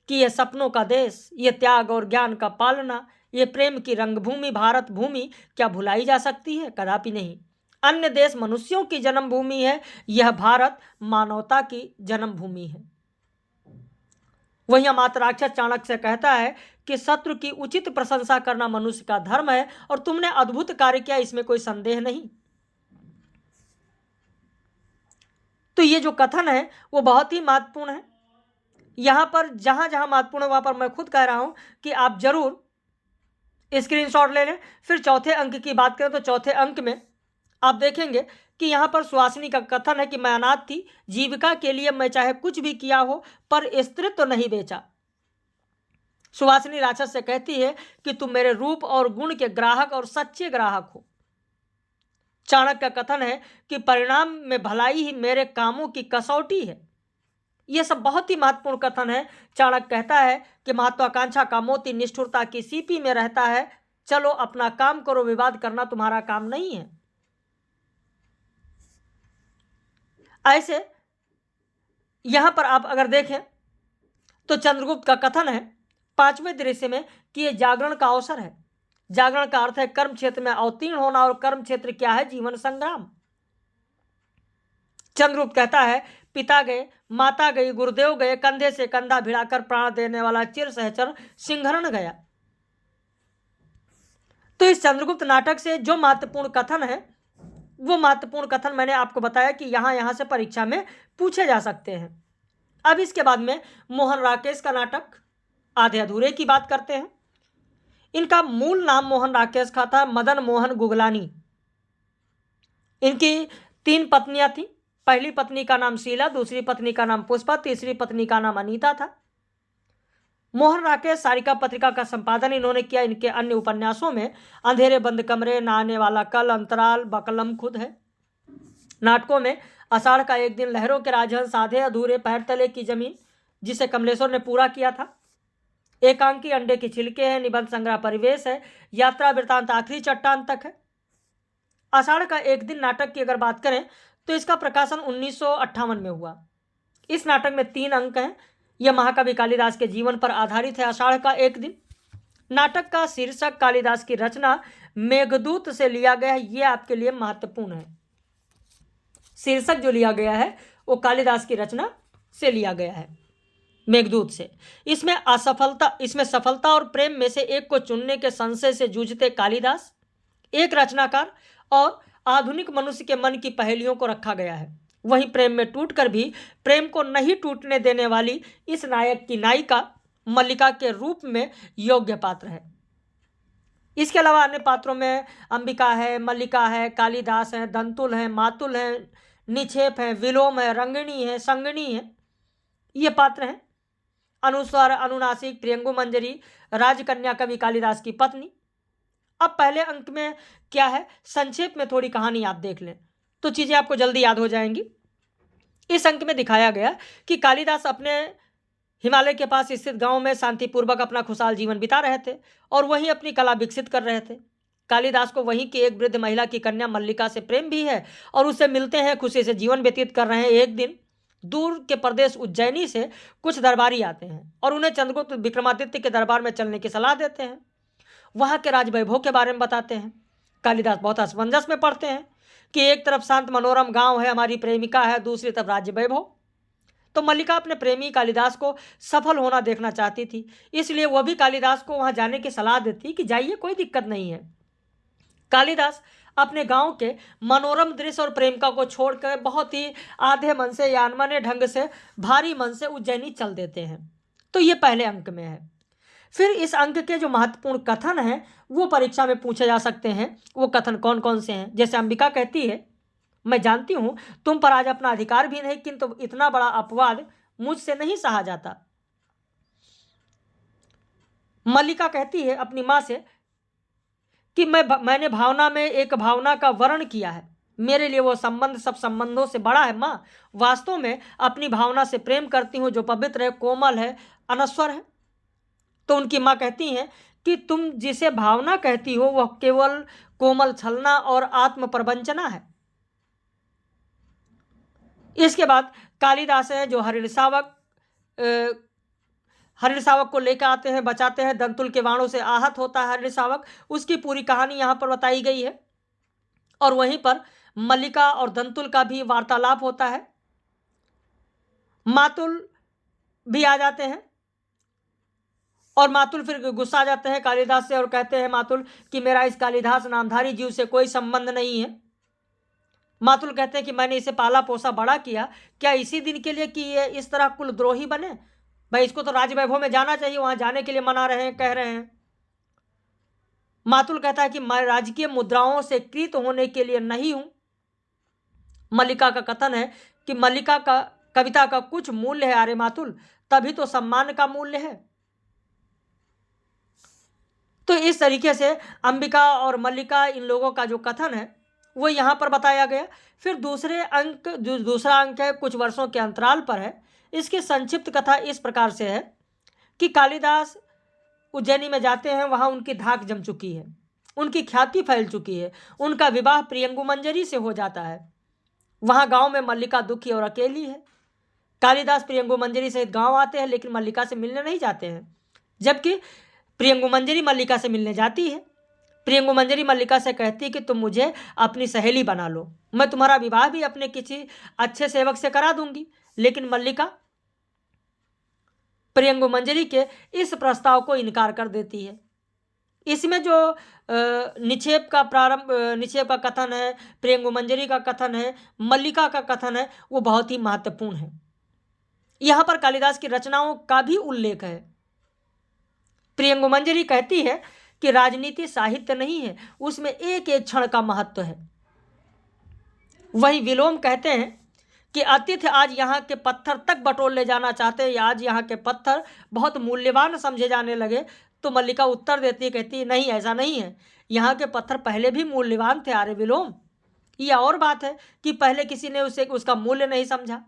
कि यह सपनों का देश, ये त्याग और ज्ञान का पालना, ये प्रेम की रंगभूमि भारत भूमि क्या भुलाई जा सकती है? कदापि नहीं। अन्य देश मनुष्यों की जन्मभूमि है, यह भारत मानवता की जन्मभूमि है। वही अमात्य राक्षस चाणक्य से कहता है कि शत्रु की उचित प्रशंसा करना मनुष्य का धर्म है और तुमने अद्भुत कार्य किया, इसमें कोई संदेह नहीं। तो ये जो कथन है वो बहुत ही महत्वपूर्ण है। यहां पर जहां जहां महत्वपूर्ण है वहां पर मैं खुद कह रहा हूं कि आप जरूर स्क्रीनशॉट ले लें। फिर चौथे अंक की बात करें तो चौथे अंक में आप देखेंगे कि यहाँ पर सुहासिनी का कथन है कि मैं अनाथ थी, जीविका के लिए मैं चाहे कुछ भी किया हो पर स्त्रीत्व तो नहीं बेचा। सुहासिनी राक्षस से कहती है कि तुम मेरे रूप और गुण के ग्राहक और सच्चे ग्राहक हो। चाणक्य का कथन है कि परिणाम में भलाई ही मेरे कामों की कसौटी है। यह सब बहुत ही महत्वपूर्ण कथन है। चाणक्य कहता है कि महत्वाकांक्षा का मोती निष्ठुरता की सीपी में रहता है, चलो अपना काम करो, विवाद करना तुम्हारा काम नहीं है। ऐसे यहां पर आप अगर देखें तो चंद्रगुप्त का कथन है 5वें दृश्य में कि यह जागरण का अवसर है। जागरण का अर्थ है कर्म क्षेत्र में अवतीर्ण होना, और कर्म क्षेत्र क्या है? जीवन संग्राम। चंद्रगुप्त कहता है पिता गए, माता गई, गुरुदेव गए, कंधे से कंधा भिड़ाकर प्राण देने वाला चिर सहचर सिंहरण गया। तो इस चंद्रगुप्त नाटक से जो महत्वपूर्ण कथन है, वो महत्वपूर्ण कथन मैंने आपको बताया कि यहां से परीक्षा में पूछे जा सकते हैं। अब इसके बाद में मोहन राकेश का नाटक आधे अधूरे की बात करते हैं। इनका मूल नाम मोहन राकेश का था मदन मोहन गुगलानी। इनकी 3 पत्नियां थी। पहली पत्नी का नाम शीला, दूसरी पत्नी का नाम पुष्पा, तीसरी पत्नी का नाम अनीता था। मोहन राकेश सारिका पत्रिका का संपादन इन्होंने किया। इनके अन्य उपन्यासों में अंधेरे बंद कमरे, नहाने वाला कल, अंतराल, बकलम खुद है। नाटकों में आषाढ़ का एक दिन, लहरों के राजहंस, आधे अधूरे, पैर तले की जमीन जिसे कमलेश्वर ने पूरा किया था, एकांकी, अंडे के छिलके है, निबंध संग्रह परिवेश है, यात्रा वृतांत आखिरी चट्टान तक है। आषाढ़ का एक दिन नाटक की अगर बात करें तो इसका प्रकाशन 1958 में हुआ। इस नाटक में 3 अंक हैं। यह महाकवि कालिदास के जीवन पर आधारित है। आषाढ़ का एक दिन नाटक का शीर्षक कालिदास की रचना मेघदूत से लिया गया है। यह आपके लिए महत्वपूर्ण है। शीर्षक जो लिया गया है वो कालिदास की रचना से लिया गया है, मेघदूत से। इसमें सफलता और प्रेम में से एक को चुनने के संशय से जूझते कालिदास, एक रचनाकार और आधुनिक मनुष्य के मन की पहेलियों को रखा गया है। वहीं प्रेम में टूटकर भी प्रेम को नहीं टूटने देने वाली इस नायक की नायिका मल्लिका के रूप में योग्य पात्र है। इसके अलावा अन्य पात्रों में अंबिका है, मल्लिका है, कालिदास है, दंतुल है, मातुल है, निक्षेप है, विलोम है, रंगिणी है, संगिनी है, ये पात्र हैं। अनुस्वर, अनुनासिक, प्रियंगु मंजरी, राजकन्या कवि कालिदास की पत्नी। अब पहले अंक में क्या है, संक्षेप में थोड़ी कहानी आप देख लें तो चीजें आपको जल्दी याद हो जाएंगी। इस अंक में दिखाया गया कि कालिदास अपने हिमालय के पास स्थित गांव में शांतिपूर्वक अपना खुशहाल जीवन बिता रहे थे और वहीं अपनी कला विकसित कर रहे थे। कालिदास को वहीं की एक वृद्ध महिला की कन्या मल्लिका से प्रेम भी है और उससे मिलते हैं, खुशी से जीवन व्यतीत कर रहे हैं। एक दिन दूर के प्रदेश उज्जैनी से कुछ दरबारी आते हैं और उन्हें चंद्रगुप्त विक्रमादित्य के दरबार में चलने की सलाह देते हैं। वहाँ के राजवैभव के बारे में बताते हैं। कालिदास बहुत असमंजस में पड़ते हैं कि एक तरफ शांत मनोरम गांव है, हमारी प्रेमिका है, दूसरी तरफ राजवैभव। तो मल्लिका अपने प्रेमी कालिदास को सफल होना देखना चाहती थी, इसलिए वह भी कालिदास को वहां जाने की सलाह देती कि जाइए, कोई दिक्कत नहीं है। कालिदास अपने गांव के मनोरम दृश्य और प्रेमिका को छोड़कर बहुत ही आधे मन से या अनमने ढंग से भारी मन से उज्जैनी चल देते हैं। तो ये पहले अंक में है। फिर इस अंक के जो महत्वपूर्ण कथन हैं वो परीक्षा में पूछे जा सकते हैं। वो कथन कौन कौन से हैं? जैसे अंबिका कहती है, मैं जानती हूं तुम पर आज अपना अधिकार भी नहीं, किंतु इतना बड़ा अपवाद मुझसे नहीं सहा जाता। मल्लिका कहती है अपनी मां से कि मैंने भावना में एक भावना का वर्ण किया है, मेरे लिए वो संबंध सब संबंधों से बड़ा है। मां, वास्तव में अपनी भावना से प्रेम करती हूं जो पवित्र है, कोमल है, अनश्वर है। तो उनकी मां कहती हैं कि तुम जिसे भावना कहती हो वह केवल कोमल छलना और आत्म प्रवंचना है। इसके बाद कालिदास है जो हरिणशावक को लेकर आते हैं, बचाते हैं, दंतुल के बाणों से आहत होता है हरिणशावक। उसकी पूरी कहानी यहाँ पर बताई गई है और वहीं पर मल्लिका और दंतुल का भी वार्तालाप होता है। मातुल भी आ जाते हैं और मातुल फिर गुस्सा आ जाते हैं कालिदास से और कहते हैं मातुल कि मेरा इस कालिदास नामधारी जीव से कोई संबंध नहीं है। मातुल कहते हैं कि मैंने इसे पाला पोसा बड़ा किया, क्या इसी दिन के लिए कि ये इस तरह कुलद्रोही बने? भाई इसको तो राजवैभव में जाना चाहिए, वहां जाने के लिए मना रहे हैं, कह रहे हैं। मातुल कहता है कि मैं राजकीय मुद्राओं से कृत होने के लिए नहीं हूं। मल्लिका का कथन है कि मल्लिका का कविता का कुछ मूल्य है आर्य मातुल, तभी तो सम्मान का मूल्य है। तो इस तरीके से अंबिका और मल्लिका, इन लोगों का जो कथन है वो यहाँ पर बताया गया। फिर दूसरा अंक है, कुछ वर्षों के अंतराल पर है। इसकी संक्षिप्त कथा इस प्रकार से है कि कालिदास उज्जैनी में जाते हैं, वहाँ उनकी धाक जम चुकी है, उनकी ख्याति फैल चुकी है, उनका विवाह प्रियंगु मंजरी से हो जाता है। वहाँ गांव में मल्लिका दुखी और अकेली है। कालिदास प्रियंगु मंजरी सहित गांव आते हैं लेकिन मल्लिका से मिलने नहीं जाते हैं, जबकि प्रियंगु मंजरी मल्लिका से मिलने जाती है। प्रियंगु मंजरी मल्लिका से कहती है कि तुम मुझे अपनी सहेली बना लो, मैं तुम्हारा विवाह भी अपने किसी अच्छे सेवक से करा दूंगी। लेकिन मल्लिका प्रियंगु मंजरी के इस प्रस्ताव को इनकार कर देती है। इसमें जो निक्षेप का कथन है, प्रियंगु मंजरी का कथन है, मल्लिका का कथन है, वो बहुत ही महत्वपूर्ण है। यहाँ पर कालिदास की रचनाओं का भी उल्लेख है। प्रियंगु मंजरी कहती है कि राजनीति साहित्य नहीं है, उसमें एक एक क्षण का महत्व है। वही विलोम कहते हैं कि अतिथि आज यहाँ के पत्थर तक बटोर ले जाना चाहते हैं, या आज यहाँ के पत्थर बहुत मूल्यवान समझे जाने लगे। तो मल्लिका उत्तर देती है, कहती है नहीं, ऐसा नहीं है, यहाँ के पत्थर पहले भी मूल्यवान थे आर्य विलोम। यह और बात है कि पहले किसी ने उसका मूल्य नहीं समझा।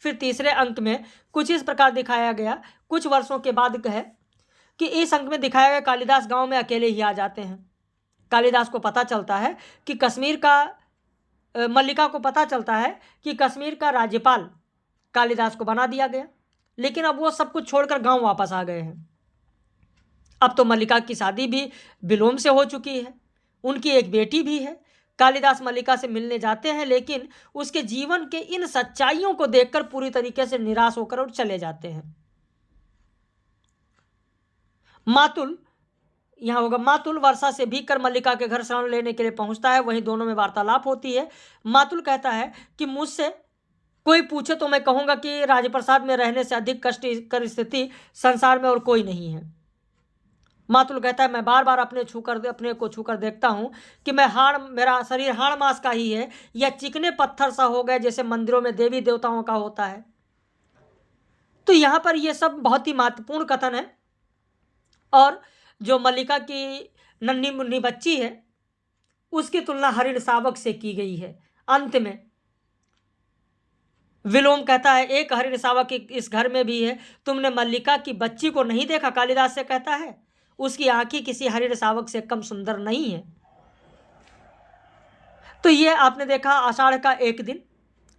फिर तीसरे अंक में कुछ इस प्रकार दिखाया गया, कुछ वर्षों के बाद कहे कि इस अंक में दिखाया गया कालिदास गांव में अकेले ही आ जाते हैं। कालिदास को पता चलता है कि मल्लिका को पता चलता है कि कश्मीर का राज्यपाल कालिदास को बना दिया गया, लेकिन अब वो सब कुछ छोड़कर गांव वापस आ गए हैं। अब तो मल्लिका की शादी भी विलोम से हो चुकी है, उनकी एक बेटी भी है। कालिदास मल्लिका से मिलने जाते हैं, लेकिन उसके जीवन के इन सच्चाइयों को देखकर पूरी तरीके से निराश होकर और चले जाते हैं। मातुल, यहाँ होगा मातुल वर्षा से भीग कर मल्लिका के घर शरण लेने के लिए पहुंचता है। वहीं दोनों में वार्तालाप होती है। मातुल कहता है कि मुझसे कोई पूछे तो मैं कहूँगा कि राजप्रसाद में रहने से अधिक कष्टकर स्थिति संसार में और कोई नहीं है। मातुल कहता है मैं बार बार अपने को छूकर देखता हूँ कि मेरा शरीर हाड़ मांस का ही है, या चिकने पत्थर सा हो गए जैसे मंदिरों में देवी देवताओं का होता है। तो यहाँ पर ये सब बहुत ही महत्वपूर्ण कथन है। और जो मल्लिका की नन्ही मुन्नी बच्ची है, उसकी तुलना हरिण शावक से की गई है। अंत में विलोम कहता है एक हरिण शावक इस घर में भी है, तुमने मल्लिका की बच्ची को नहीं देखा? कालिदास से कहता है उसकी आंखें किसी हरिण शावक से कम सुंदर नहीं है। तो ये आपने देखा आषाढ़ का एक दिन।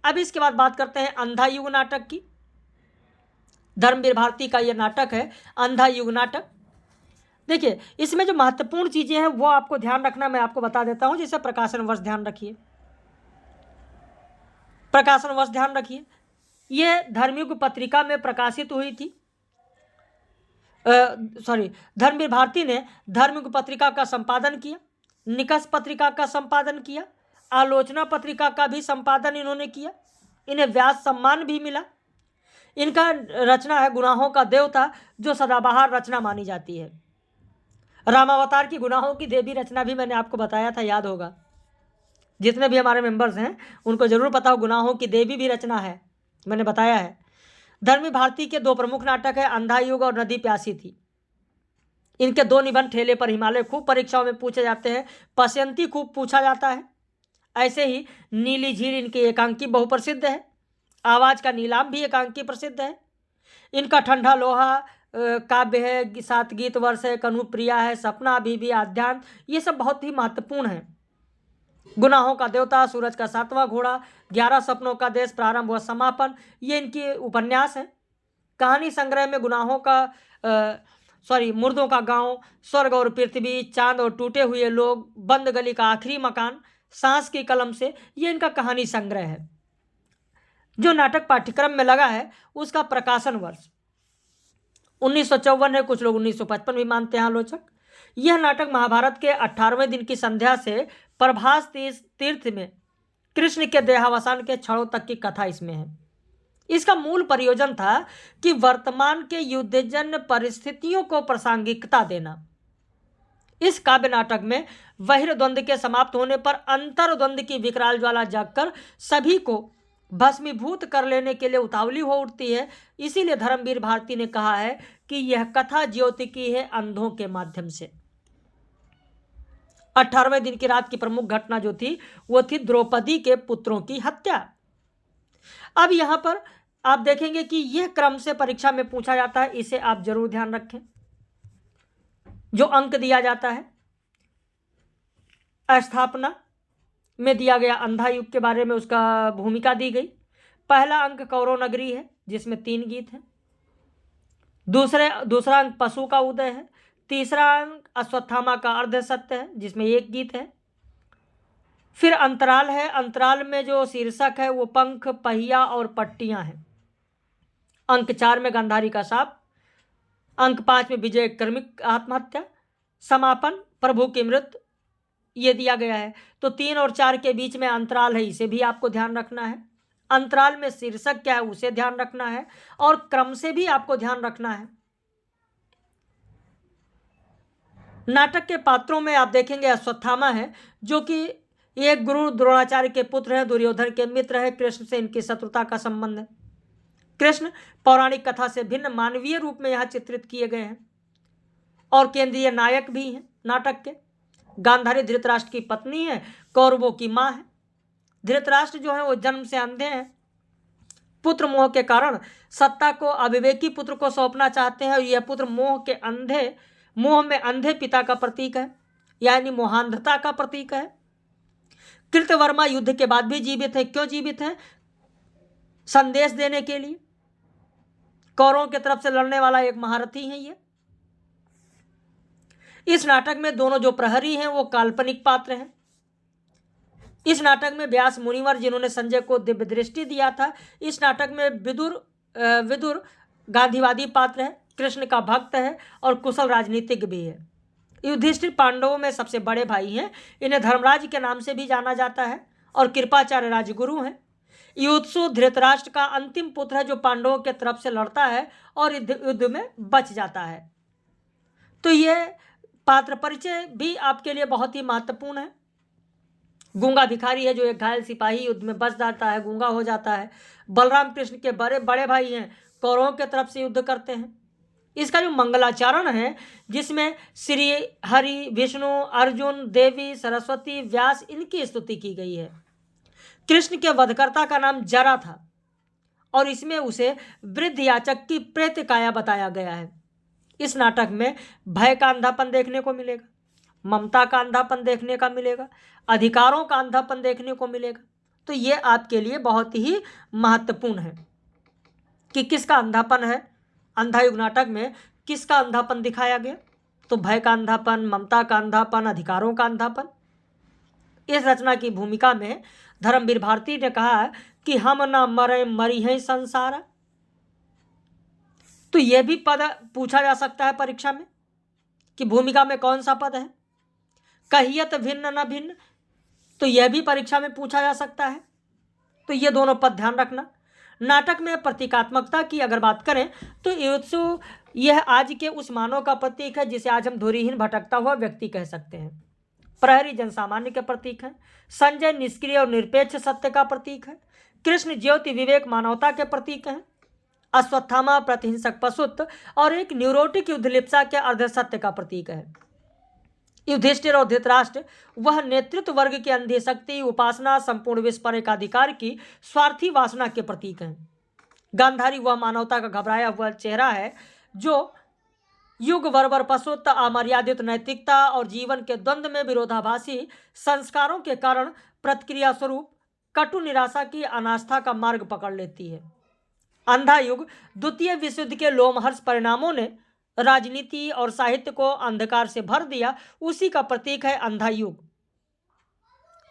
अब इसके बाद बात करते हैं अंधा युग नाटक की। धर्मवीर भारती का यह नाटक है अंधा युग नाटक। देखिए, इसमें जो महत्वपूर्ण चीजें हैं वो आपको ध्यान रखना, मैं आपको बता देता हूं। जैसे प्रकाशन वर्ष ध्यान रखिए, प्रकाशन वर्ष ध्यान रखिए। ये धर्मयुग पत्रिका में प्रकाशित हुई थी। धर्मवीर भारती ने धर्मयुग पत्रिका का संपादन किया, निकष पत्रिका का संपादन किया, आलोचना पत्रिका का भी संपादन इन्होंने किया। इन्हें व्यास सम्मान भी मिला। इनका रचना है गुनाहों का देवता, जो सदाबहार रचना मानी जाती है। रामावतार की गुनाहों की देवी रचना भी मैंने आपको बताया था, याद होगा। जितने भी हमारे मेंबर्स हैं उनको जरूर पता हो, गुनाहों की देवी भी रचना है, मैंने बताया है। धर्मवीर भारती के दो प्रमुख नाटक है अंधा युग और नदी प्यासी थी। इनके दो निबंध ठेले पर हिमालय खूब परीक्षाओं में पूछे जाते हैं। पश्यंती खूब पूछा जाता है। ऐसे ही नीली झील इनकी एकांकी बहुप्रसिद्ध है। आवाज का नीलाम भी एकांकी प्रसिद्ध है। इनका ठंडा लोहा काव्य है, सात गीत वर्ष है, कनुप्रिया है, सपना अभी आध्यात्म, ये सब बहुत ही महत्वपूर्ण है। गुनाहों का देवता, सूरज का सातवां घोड़ा, 11 सपनों का देश, प्रारंभ व समापन, ये इनके उपन्यास हैं। कहानी संग्रह में गुनाहों का मुर्दों का गांव, स्वर्ग और पृथ्वी, चांद और टूटे हुए लोग, बंद गली का आखिरी मकान, सांस की कलम से, ये इनका कहानी संग्रह है। जो नाटक पाठ्यक्रम में लगा है उसका प्रकाशन वर्ष 1954 है, कुछ लोग 1955 भी मानते हैं आलोचक। यह नाटक महाभारत के 18वें दिन की संध्या से प्रभास तीर्थ में कृष्ण के देहावसान के क्षणों तक की कथा इसमें है। इसका मूल प्रयोजन था कि वर्तमान के युद्धजन्य परिस्थितियों को प्रासंगिकता देना। इस काव्य नाटक में बहिर्द्वंद के समाप्त होने पर अंतर्द्वंद की विकराल ज्वाला जागकर सभी को भस्मीभूत कर लेने के लिए उतावली हो उठती है। इसीलिए धर्मवीर भारती ने कहा है कि यह कथा ज्योतिकी है अंधों के माध्यम से। 18वें दिन की रात की प्रमुख घटना जो थी वो थी द्रौपदी के पुत्रों की हत्या। अब यहां पर आप देखेंगे कि यह क्रम से परीक्षा में पूछा जाता है, इसे आप जरूर ध्यान रखें। जो अंक दिया जाता है स्थापना में दिया गया अंधा युग के बारे में उसका भूमिका दी गई। पहला अंक कौरव नगरी है जिसमें 3 गीत हैं। दूसरा अंक पशु का उदय है। तीसरा अंक अश्वत्थामा का अर्ध सत्य है जिसमें 1 गीत है। फिर अंतराल है। अंतराल में जो शीर्षक है वो पंख, पहिया और पट्टियां हैं। अंक 4 में गांधारी का शाप, अंक 5 में विजय कर्मिक आत्महत्या, समापन प्रभु की मृत्यु, ये दिया गया है। तो 3 और 4 के बीच में अंतराल है, इसे भी आपको ध्यान रखना है। अंतराल में शीर्षक क्या है उसे ध्यान रखना है, और क्रम से भी आपको ध्यान रखना है। नाटक के पात्रों में आप देखेंगे अश्वत्थामा है, जो कि एक गुरु द्रोणाचार्य के पुत्र है, दुर्योधन के मित्र है, कृष्ण से इनकी शत्रुता का संबंध है। कृष्ण पौराणिक कथा से भिन्न मानवीय रूप में यहाँ चित्रित किए गए हैं और केंद्रीय नायक भी हैं नाटक के। गांधारी धृतराष्ट्र की पत्नी है, कौरवों की माँ है। धृतराष्ट्र जो है वो जन्म से अंधे हैं, पुत्र मोह के कारण सत्ता को अविवेकी पुत्र को सौंपना चाहते हैं, और यह पुत्र मोह में अंधे पिता का प्रतीक है, यानी मोहांधता का प्रतीक है। कृतवर्मा युद्ध के बाद भी जीवित है। क्यों जीवित है? संदेश देने के लिए। कौरवों की तरफ से लड़ने वाला एक महारथी है ये। इस नाटक में दोनों जो प्रहरी हैं वो काल्पनिक पात्र हैं। इस नाटक में व्यास मुनिवर, जिन्होंने संजय को दिव्य दृष्टि दिया था, इस नाटक में विदुर गांधीवादी पात्र है, कृष्ण का भक्त है और कुशल राजनीतिज्ञ भी है। युधिष्ठिर पांडवों में सबसे बड़े भाई हैं। इन्हें धर्मराज के नाम से भी जाना जाता है और कृपाचार्य राजगुरु हैं। युत्सु धृतराष्ट्र का अंतिम पुत्र है, जो पांडवों के तरफ से लड़ता है और युद्ध में बच जाता है। तो यह पात्र परिचय भी आपके लिए बहुत ही महत्वपूर्ण है। गूंगा भिखारी है, जो एक घायल सिपाही युद्ध में बच जाता है, गूंगा हो जाता है। बलराम कृष्ण के बड़े भाई हैं, कौरवों के तरफ से युद्ध करते हैं। इसका जो मंगलाचरण है, जिसमें श्री हरि, विष्णु, अर्जुन, देवी, सरस्वती, व्यास, इनकी स्तुति की गई है। कृष्ण के वधकर्ता का नाम जरा था और इसमें उसे वृद्ध याचक की प्रेत काया बताया गया है। इस नाटक में भय का अंधापन देखने को मिलेगा, ममता का अंधापन देखने का मिलेगा, अधिकारों का अंधापन देखने को मिलेगा। तो ये आपके लिए बहुत ही महत्वपूर्ण है कि किसका अंधापन है। अंधायुग नाटक में किसका अंधापन दिखाया गया? तो भय का अंधापन, ममता का अंधापन, अधिकारों का अंधापन। इस रचना की भूमिका में धर्मवीर भारती ने कहा कि हम न मरे मरी हैं संसार। तो यह भी पद पूछा जा सकता है परीक्षा में कि भूमिका में कौन सा पद है। कहियत भिन्न न भिन्न, तो यह भी परीक्षा में पूछा जा सकता है। तो ये दोनों पद ध्यान रखना। नाटक में प्रतीकात्मकता की अगर बात करें तो युत्सु यह आज के उस मानव का प्रतीक है जिसे आज हम धुरीहीन भटकता हुआ व्यक्ति कह सकते हैं। प्रहरी जनसामान्य के प्रतीक है। संजय निष्क्रिय और निरपेक्ष सत्य का प्रतीक है। कृष्ण ज्योति विवेक मानवता के प्रतीक हैं। अश्वत्थामा प्रतिहिंसक पशुत्व और एक न्यूरोटिक युद्धलिप्सा के अर्धसत्य का प्रतीक है। युधिष्ठिर और धृतराष्ट्र वह नेतृत्व वर्ग की अंधी शक्ति, उपासना, संपूर्ण विश्व पर एकाधिकार की स्वार्थी वासना के प्रतीक हैं। गांधारी वह मानवता का घबराया हुआ चेहरा है जो युग बर्बर पशुत्व, अमर्यादित नैतिकता और जीवन के द्वंद्व में विरोधाभासी संस्कारों के कारण प्रतिक्रिया स्वरूप कटु निराशा की अनास्था का मार्ग पकड़ लेती है। अंधा युग द्वितीय विश्व युद्ध के लोमहर्ष परिणामों ने राजनीति और साहित्य को अंधकार से भर दिया, उसी का प्रतीक है अंधा युग।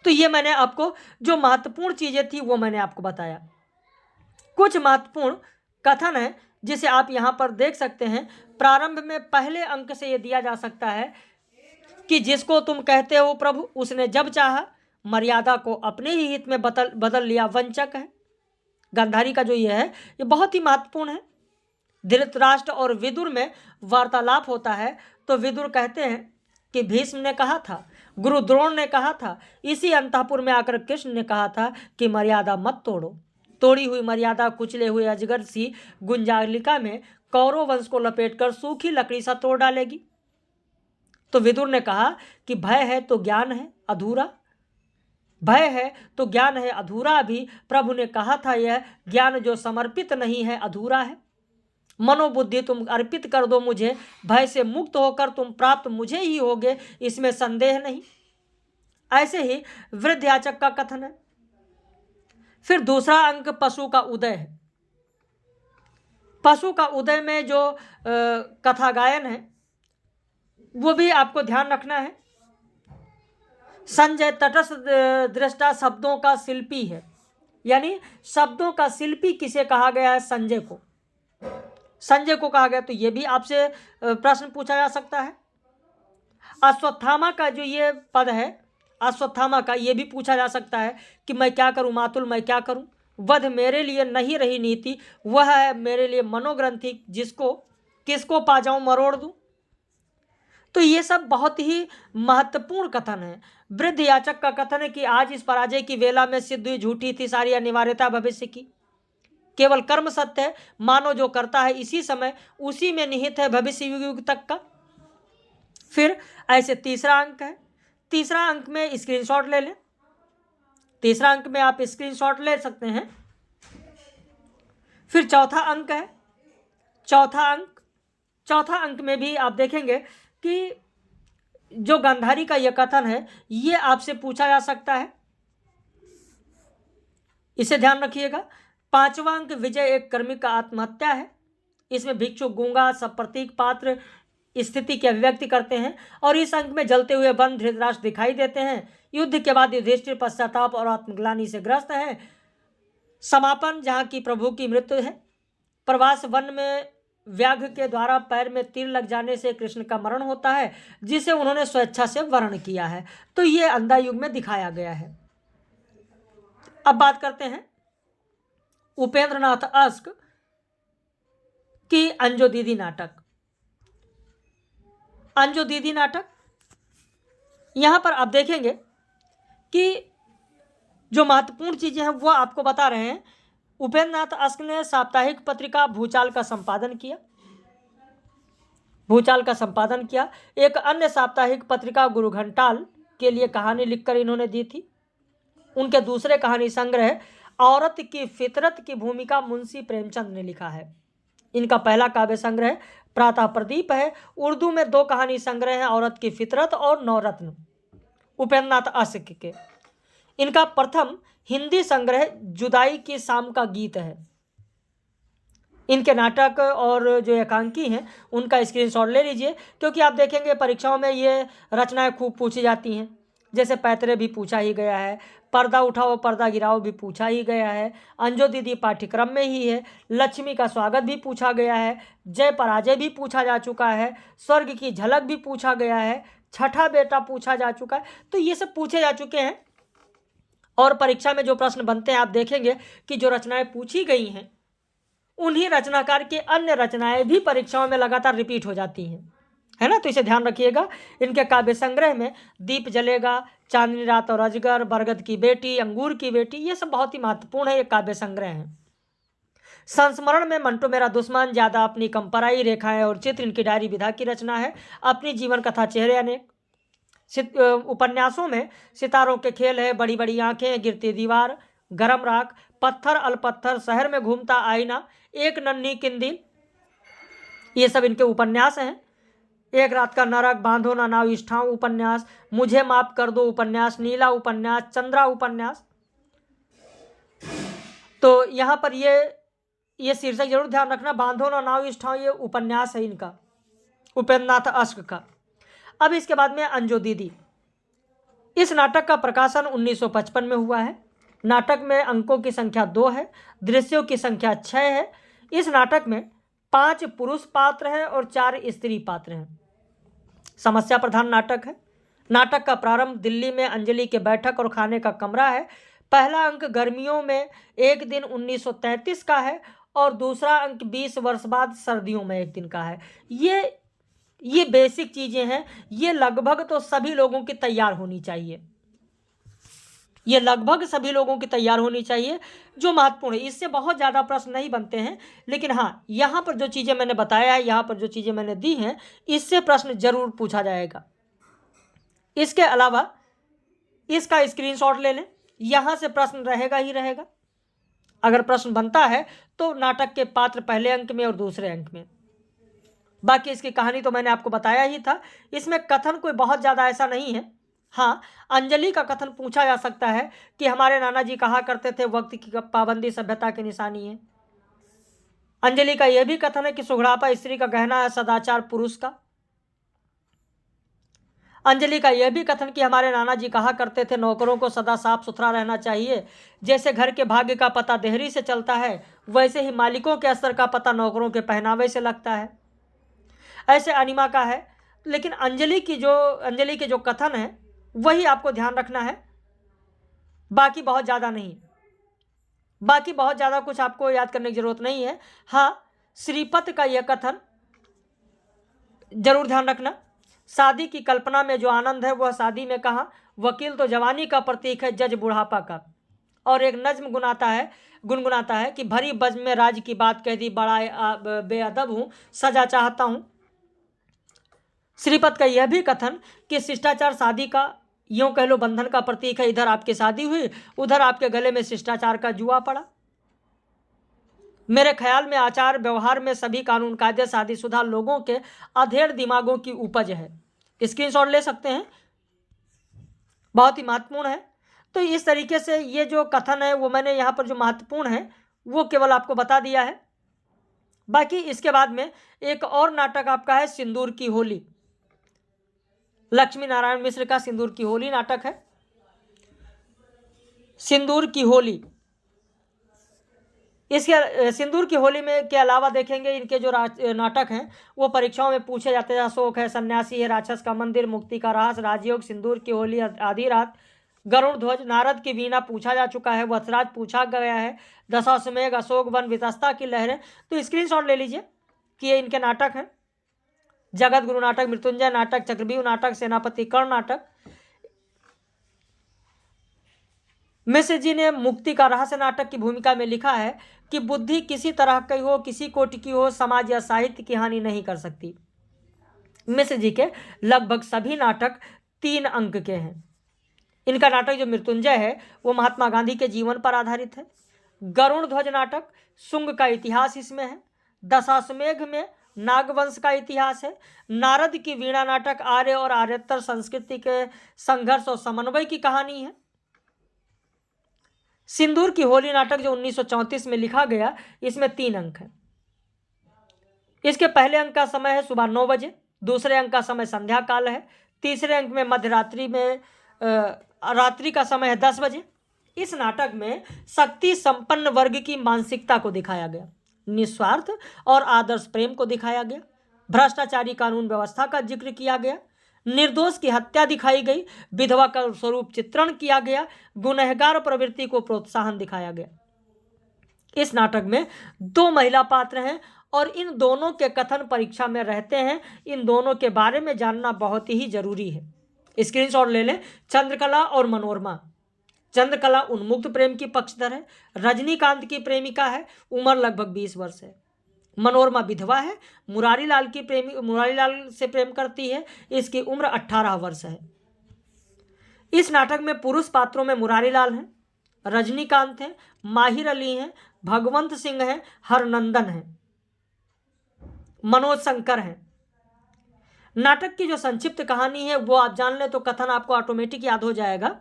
तो ये मैंने आपको जो महत्वपूर्ण चीजें थी वो मैंने आपको बताया। कुछ महत्वपूर्ण कथन है जिसे आप यहां पर देख सकते हैं। प्रारंभ में पहले अंक से यह दिया जा सकता है कि जिसको तुम कहते हो प्रभु, उसने जब चाहा मर्यादा को अपने ही हित में बदल लिया, वंचक है। गांधारी का जो ये है ये बहुत ही महत्वपूर्ण है। धृतराष्ट्र और विदुर में वार्तालाप होता है तो विदुर कहते हैं कि भीष्म ने कहा था, गुरु द्रोण ने कहा था, इसी अंतःपुर में आकर कृष्ण ने कहा था कि मर्यादा मत तोड़ो। तोड़ी हुई मर्यादा कुचले हुए अजगर सी गुंजालिका में कौरव वंश को लपेटकर सूखी लकड़ी सा तोड़ डालेगी। तो विदुर ने कहा कि भय है तो ज्ञान है अधूरा, भय है तो ज्ञान है अधूरा भी। प्रभु ने कहा था यह ज्ञान जो समर्पित नहीं है अधूरा है। मनोबुद्धि तुम अर्पित कर दो मुझे, भय से मुक्त होकर तुम प्राप्त मुझे ही होगे, इसमें संदेह नहीं। ऐसे ही वृद्ध याचक का कथन है। फिर दूसरा अंक पशु का उदय है। पशु का उदय में जो कथा गायन है वो भी आपको ध्यान रखना है। संजय तटस्थ दृष्टा शब्दों का शिल्पी है, यानी शब्दों का शिल्पी किसे कहा गया है? संजय को। संजय को कहा गया, तो ये भी आपसे प्रश्न पूछा जा सकता है। अश्वत्थामा का जो ये पद है, अश्वत्थामा का ये भी पूछा जा सकता है कि मैं क्या करूं मातुल, मैं क्या करूं, वध मेरे लिए नहीं रही नीति, वह है मेरे लिए मनोग्रंथि, जिसको किसको पा जाऊं मरोड़ दूं। तो ये सब बहुत ही महत्वपूर्ण कथन है। वृद्ध याचक का कथन है कि आज इस पराजय की वेला में सिद्ध हुई झूठी थी सारी अनिवार्यता भविष्य की, केवल कर्म सत्य है, मानो जो करता है इसी समय उसी में निहित है भविष्य युग तक का। फिर ऐसे तीसरा अंक है, तीसरा अंक में स्क्रीनशॉट ले लें, तीसरा अंक में आप स्क्रीनशॉट ले सकते हैं। फिर चौथा अंक है, चौथा अंक में भी आप देखेंगे कि जो गांधारी का यह कथन है ये आपसे पूछा जा सकता है, इसे ध्यान रखिएगा। पांचवा अंक विजय एक कर्मी का आत्महत्या है। इसमें भिक्षु गूंगा सब प्रतीक पात्र स्थिति की अभिव्यक्ति करते हैं और इस अंक में जलते हुए वन धृतराष्ट्र दिखाई देते हैं। युद्ध के बाद युधिष्ठिर पश्चाताप और आत्मग्लानि से ग्रस्त है। समापन जहाँ की प्रभु की मृत्यु है। प्रवास वन में व्याघ्र के द्वारा पैर में तीर लग जाने से कृष्ण का मरण होता है, जिसे उन्होंने स्वेच्छा से वर्ण किया है। तो ये अंधा युग में दिखाया गया है। अब बात करते हैं उपेंद्र नाथ अस्क की अंजो दीदी नाटक। अंजो दीदी नाटक, यहां पर आप देखेंगे कि जो महत्वपूर्ण चीजें हैं वो आपको बता रहे हैं। उपेंद्र नाथ अस्क ने साप्ताहिक पत्रिका भूचाल का संपादन किया, भूचाल का संपादन किया। एक अन्य साप्ताहिक पत्रिका गुरु घंटाल के लिए कहानी लिखकर इन्होंने दी थी। उनके दूसरे कहानी संग्रह औरत की फितरत की भूमिका मुंशी प्रेमचंद ने लिखा है। इनका पहला काव्य संग्रह प्रातः प्रदीप है। उर्दू में 2 कहानी संग्रह हैं, औरत की फितरत और नवरत्न, उपेंद्र नाथ अस्क के। इनका प्रथम हिंदी संग्रह जुदाई की शाम का गीत है। इनके नाटक और जो एकांकी हैं उनका स्क्रीनशॉट ले लीजिए, क्योंकि आप देखेंगे परीक्षाओं में ये रचनाएं खूब पूछी जाती हैं। जैसे पैतरे भी पूछा ही गया है, पर्दा उठाओ पर्दा गिराओ भी पूछा ही गया है, अंजो दीदी पाठ्यक्रम में ही है, लक्ष्मी का स्वागत भी पूछा गया है, जय पराजय भी पूछा जा चुका है, स्वर्ग की झलक भी पूछा गया है, छठा बेटा पूछा जा चुका है। तो ये सब पूछे जा चुके हैं और परीक्षा में जो प्रश्न बनते हैं आप देखेंगे कि जो रचनाएं पूछी गई हैं उन्हीं रचनाकार की अन्य रचनाएं भी परीक्षाओं में लगातार रिपीट हो जाती हैं, है ना। तो इसे ध्यान रखिएगा। इनके काव्य संग्रह में दीप जलेगा, चांदनी रात और अजगर, बरगद की बेटी, अंगूर की बेटी, ये सब बहुत ही महत्वपूर्ण है, ये काव्य संग्रह हैं। संस्मरण में मंटो मेरा दुश्मन, ज्यादा अपनी कम पराई, रेखाएं और चित्र इनकी डायरी विधा की रचना है। अपनी जीवन कथा चेहरे अनेक। उपन्यासों में सितारों के खेल है, बड़ी बड़ी आंखें, गिरती दीवार, गरम राख, पत्थर अलपत्थर, शहर में घूमता आईना, एक नन्ही किंदिल, ये सब इनके उपन्यास हैं। एक रात का नरक, बांधो ना नाव इष्ठाऊं उपन्यास, मुझे माफ कर दो उपन्यास, नीला उपन्यास, चंद्रा उपन्यास। तो यहाँ पर ये शीर्षक जरूर ध्यान रखना, बांधो ना नाव इष्ठाऊं, ये उपन्यास है इनका, उपेंद्र नाथ अस्क का। अब इसके बाद में अंजो दीदी। इस नाटक का प्रकाशन 1955 में हुआ है। नाटक में अंकों की संख्या 2 है, दृश्यों की संख्या 6 है। इस नाटक में 5 पुरुष पात्र हैं और 4 स्त्री पात्र हैं। समस्या प्रधान नाटक है। नाटक का प्रारंभ दिल्ली में अंजलि के बैठक और खाने का कमरा है। पहला अंक गर्मियों में एक दिन 1933 का है और दूसरा अंक 20 वर्ष बाद सर्दियों में एक दिन का है। ये बेसिक चीजें हैं, ये लगभग तो सभी लोगों की तैयार होनी चाहिए, ये लगभग सभी लोगों की तैयार होनी चाहिए जो महत्वपूर्ण है। इससे बहुत ज़्यादा प्रश्न नहीं बनते हैं, लेकिन हाँ यहाँ पर जो चीज़ें मैंने बताया है, यहाँ पर जो चीज़ें मैंने दी हैं, इससे प्रश्न जरूर पूछा जाएगा। इसके अलावा इसका स्क्रीनशॉट ले लें, यहाँ से प्रश्न रहेगा ही रहेगा। अगर प्रश्न बनता है तो नाटक के पात्र पहले अंक में और दूसरे अंक में। बाकी इसकी कहानी तो मैंने आपको बताया ही था। इसमें कथन कोई बहुत ज़्यादा ऐसा नहीं है। हाँ, अंजलि का कथन पूछा जा सकता है कि हमारे नाना जी कहा करते थे वक्त की पाबंदी सभ्यता की निशानी है। अंजलि का यह भी कथन है कि सुघड़ापा स्त्री का गहना है, सदाचार पुरुष का। अंजलि का यह भी कथन कि हमारे नाना जी कहा करते थे, नौकरों को सदा साफ सुथरा रहना चाहिए। जैसे घर के भाग्य का पता देहरी से चलता है, वैसे ही मालिकों के असर का पता नौकरों के पहनावे से लगता है। ऐसे अनिमा का है। लेकिन अंजलि के जो कथन है वही आपको ध्यान रखना है, बाकी बहुत ज़्यादा नहीं। बाकी बहुत ज़्यादा कुछ आपको याद करने की जरूरत नहीं है। हाँ, श्रीपत का यह कथन जरूर ध्यान रखना। शादी की कल्पना में जो आनंद है वह शादी में कहाँ। वकील तो जवानी का प्रतीक है, जज बुढ़ापा का। और एक नज्म गुनगुनाता है कि भरी बज़्म में राज की बात कह दी, बड़ा बेअदब हूँ, सजा चाहता हूँ। श्रीपत का यह भी कथन कि शिष्टाचार शादी का यूं कह लो बंधन का प्रतीक है। इधर आपकी शादी हुई, उधर आपके गले में शिष्टाचार का जुआ पड़ा। मेरे ख्याल में आचार व्यवहार में सभी कानून कायदे शादीशुदा लोगों के अधेड़ दिमागों की उपज है। स्क्रीनशॉट ले सकते हैं, बहुत ही महत्वपूर्ण है। तो इस तरीके से ये जो कथन है वो मैंने यहाँ पर जो महत्वपूर्ण है वो केवल आपको बता दिया है। बाकी इसके बाद में एक और नाटक आपका है, सिंदूर की होली। लक्ष्मी नारायण मिश्र का सिंदूर की होली नाटक है। सिंदूर की होली, इसके सिंदूर की होली में के अलावा देखेंगे इनके जो नाटक हैं वो परीक्षाओं में पूछे जाते हैं। अशोक है, सन्यासी है, राक्षस का मंदिर, मुक्ति का रहस्य, राजयोग, सिंदूर की होली, आधी रात, गरुड़ ध्वज, नारद की वीणा पूछा जा चुका है, वत्सराज पूछा गया है, दशाश्वमेध, अशोक वन, वितस्ता की लहरें। तो स्क्रीनशॉट ले लीजिए कि ये इनके नाटक हैं। जगत गुरु नाटक, मृत्युंजय नाटक, चक्रव्यूह नाटक, सेनापति कर्ण नाटक। मिश्र जी ने मुक्ति का रहस्य नाटक की भूमिका में लिखा है कि बुद्धि किसी तरह की हो, किसी कोटि की हो, समाज या साहित्य की हानि नहीं कर सकती। मिश्र जी के लगभग सभी नाटक 3 अंक के हैं। इनका नाटक जो मृत्युंजय है वो महात्मा गांधी के जीवन पर आधारित है। गरुड़ ध्वज नाटक शुंग का इतिहास इसमें है। दशाश्वमेध में नागवंश का इतिहास है। नारद की वीणा नाटक आर्य और आर्यतर संस्कृति के संघर्ष और समन्वय की कहानी है। सिंदूर की होली नाटक जो 1934 में लिखा गया, इसमें 3 अंक हैं। इसके पहले अंक का समय है सुबह 9 बजे, दूसरे अंक का समय संध्या काल है, तीसरे अंक में मध्यरात्रि में रात्रि का समय है 10 बजे। इस नाटक में शक्ति संपन्न वर्ग की मानसिकता को दिखाया गया, निस्वार्थ और आदर्श प्रेम को दिखाया गया, भ्रष्टाचारी कानून व्यवस्था का जिक्र किया गया, निर्दोष की हत्या दिखाई गई, विधवा का स्वरूप चित्रण किया गया, गुनहगार प्रवृत्ति को प्रोत्साहन दिखाया गया। इस नाटक में 2 महिला पात्र हैं और इन दोनों के कथन परीक्षा में रहते हैं। इन दोनों के बारे में जानना बहुत ही जरूरी है। स्क्रीनशॉट ले लें। चंद्रकला और मनोरमा। चंद्रकला उन्मुक्त प्रेम की पक्षधर है, रजनीकांत की प्रेमिका है, उम्र लगभग 20 वर्ष है। मनोरमा विधवा है, मुरारी लाल से प्रेम करती है, इसकी उम्र 18 वर्ष है। इस नाटक में पुरुष पात्रों में मुरारी लाल हैं, रजनीकांत हैं, माहिर अली हैं, भगवंत सिंह हैं, हरनंदन हैं, मनोज शंकर हैं। नाटक की जो संक्षिप्त कहानी है वो आप जान लें तो कथन आपको ऑटोमेटिक याद हो जाएगा।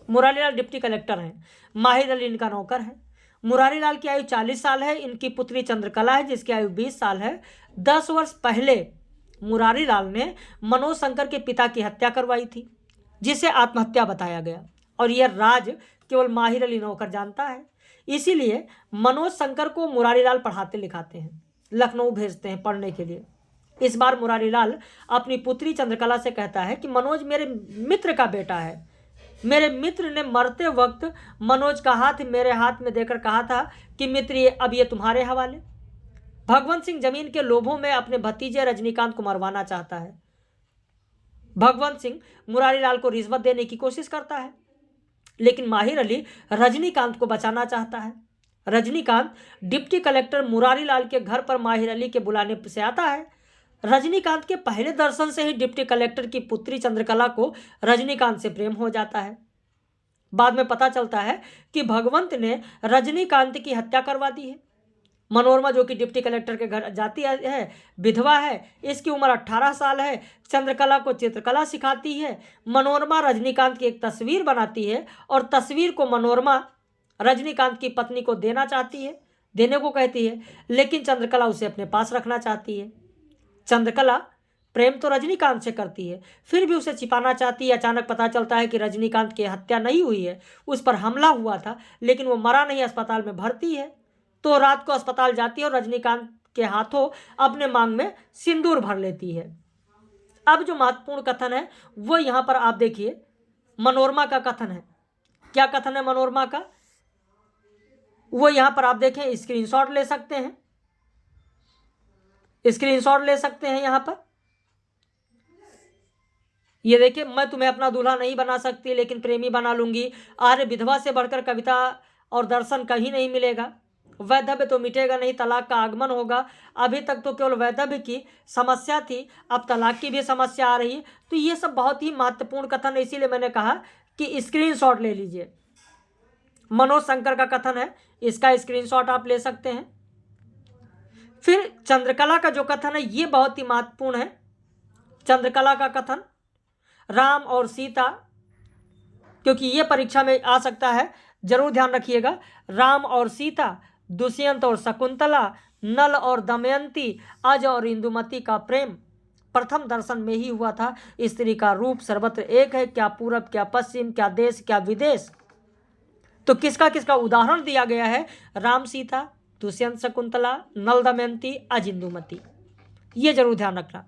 मुरारी लाल डिप्टी कलेक्टर हैं, माहिर अली इनका नौकर है। मुरारी लाल की आयु 40 साल है, इनकी पुत्री चंद्रकला है जिसकी आयु 20 साल है। 10 वर्ष पहले मुरारी लाल ने मनोज शंकर के पिता की हत्या करवाई थी, जिसे आत्महत्या बताया गया, और यह राज केवल माहिर अली नौकर जानता है। इसीलिए मनोज शंकर को मुरारी लाल पढ़ाते लिखाते हैं, लखनऊ भेजते हैं पढ़ने के लिए। इस बार मुरारी लाल अपनी पुत्री चंद्रकला से कहता है कि मनोज मेरे मित्र का बेटा है। मेरे मित्र ने मरते वक्त मनोज का हाथ मेरे हाथ में देकर कहा था कि मित्र अब ये तुम्हारे हवाले। भगवंत सिंह जमीन के लोभों में अपने भतीजे रजनीकांत को मरवाना चाहता है। भगवंत सिंह मुरारी लाल को रिश्वत देने की कोशिश करता है, लेकिन माहिर अली रजनीकांत को बचाना चाहता है। रजनीकांत डिप्टी कलेक्टर मुरारी लाल के घर पर माहिर अली के बुलाने से आता है। रजनीकांत के पहले दर्शन से ही डिप्टी कलेक्टर की पुत्री चंद्रकला को रजनीकांत से प्रेम हो जाता है। बाद में पता चलता है कि भगवंत ने रजनीकांत की हत्या करवा दी है। मनोरमा जो कि डिप्टी कलेक्टर के घर जाती है, विधवा है, इसकी उम्र 18 साल है, चंद्रकला को चित्रकला सिखाती है। मनोरमा रजनीकांत की एक तस्वीर बनाती है और तस्वीर को मनोरमा रजनीकांत की पत्नी को देने को कहती है, लेकिन चंद्रकला उसे अपने पास रखना चाहती है। चंद्रकला प्रेम तो रजनीकांत से करती है, फिर भी उसे छिपाना चाहती है। अचानक पता चलता है कि रजनीकांत की हत्या नहीं हुई है, उस पर हमला हुआ था, लेकिन वो मरा नहीं, अस्पताल में भर्ती है। तो रात को अस्पताल जाती है और रजनीकांत के हाथों अपने मांग में सिंदूर भर लेती है। अब जो महत्वपूर्ण कथन है वो यहाँ पर आप देखिए, मनोरमा का कथन है। क्या कथन है मनोरमा का, वो यहाँ पर आप देखें, स्क्रीनशॉट ले सकते हैं, स्क्रीनशॉट ले सकते हैं। यहाँ पर ये देखिए, मैं तुम्हें अपना दूल्हा नहीं बना सकती लेकिन प्रेमी बना लूंगी। आर्य विधवा से बढ़कर कविता और दर्शन कहीं नहीं मिलेगा। वैधव्य तो मिटेगा नहीं, तलाक का आगमन होगा। अभी तक तो केवल वैधव्य की समस्या थी, अब तलाक की भी समस्या आ रही है। तो ये सब बहुत ही महत्वपूर्ण कथन है, इसीलिए मैंने कहा कि स्क्रीनशॉट ले लीजिए। मनोज शंकर का कथन है, इसका स्क्रीनशॉट आप ले सकते हैं। फिर चंद्रकला का जो कथन है ये बहुत ही महत्वपूर्ण है। चंद्रकला का कथन, राम और सीता, क्योंकि ये परीक्षा में आ सकता है, जरूर ध्यान रखिएगा। राम और सीता, दुष्यंत और शकुंतला, नल और दमयंती, अज और इंदुमती का प्रेम प्रथम दर्शन में ही हुआ था। स्त्री का रूप सर्वत्र एक है, क्या पूरब क्या पश्चिम, क्या देश क्या विदेश। तो किसका किसका उदाहरण दिया गया है, राम सीता, दुष्यंत शकुंतला, नल दमयंती, अज इंदुमती, ये जरूर ध्यान रखना।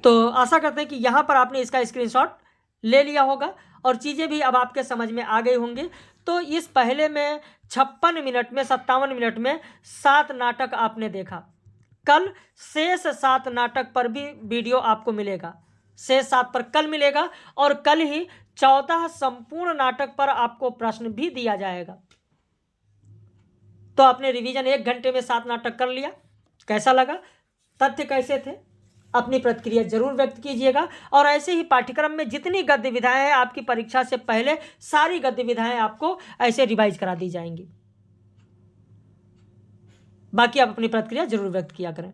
तो आशा करते हैं कि यहाँ पर आपने इसका स्क्रीनशॉट ले लिया होगा और चीज़ें भी अब आपके समझ में आ गई होंगी। तो इस पहले में 56 मिनट में 57 मिनट में 7 नाटक आपने देखा। कल शेष 7 नाटक पर भी वीडियो आपको मिलेगा, शेष 7 पर कल मिलेगा, और कल ही 14 संपूर्ण नाटक पर आपको प्रश्न भी दिया जाएगा। तो आपने रिवीजन 1 घंटे में 7 नाटक कर लिया। कैसा लगा, तथ्य कैसे थे, अपनी प्रतिक्रिया जरूर व्यक्त कीजिएगा। और ऐसे ही पाठ्यक्रम में जितनी गद्य विधाएं हैं, आपकी परीक्षा से पहले सारी गद्य विधाएं आपको ऐसे रिवाइज करा दी जाएंगी। बाकी आप अपनी प्रतिक्रिया जरूर व्यक्त किया करें।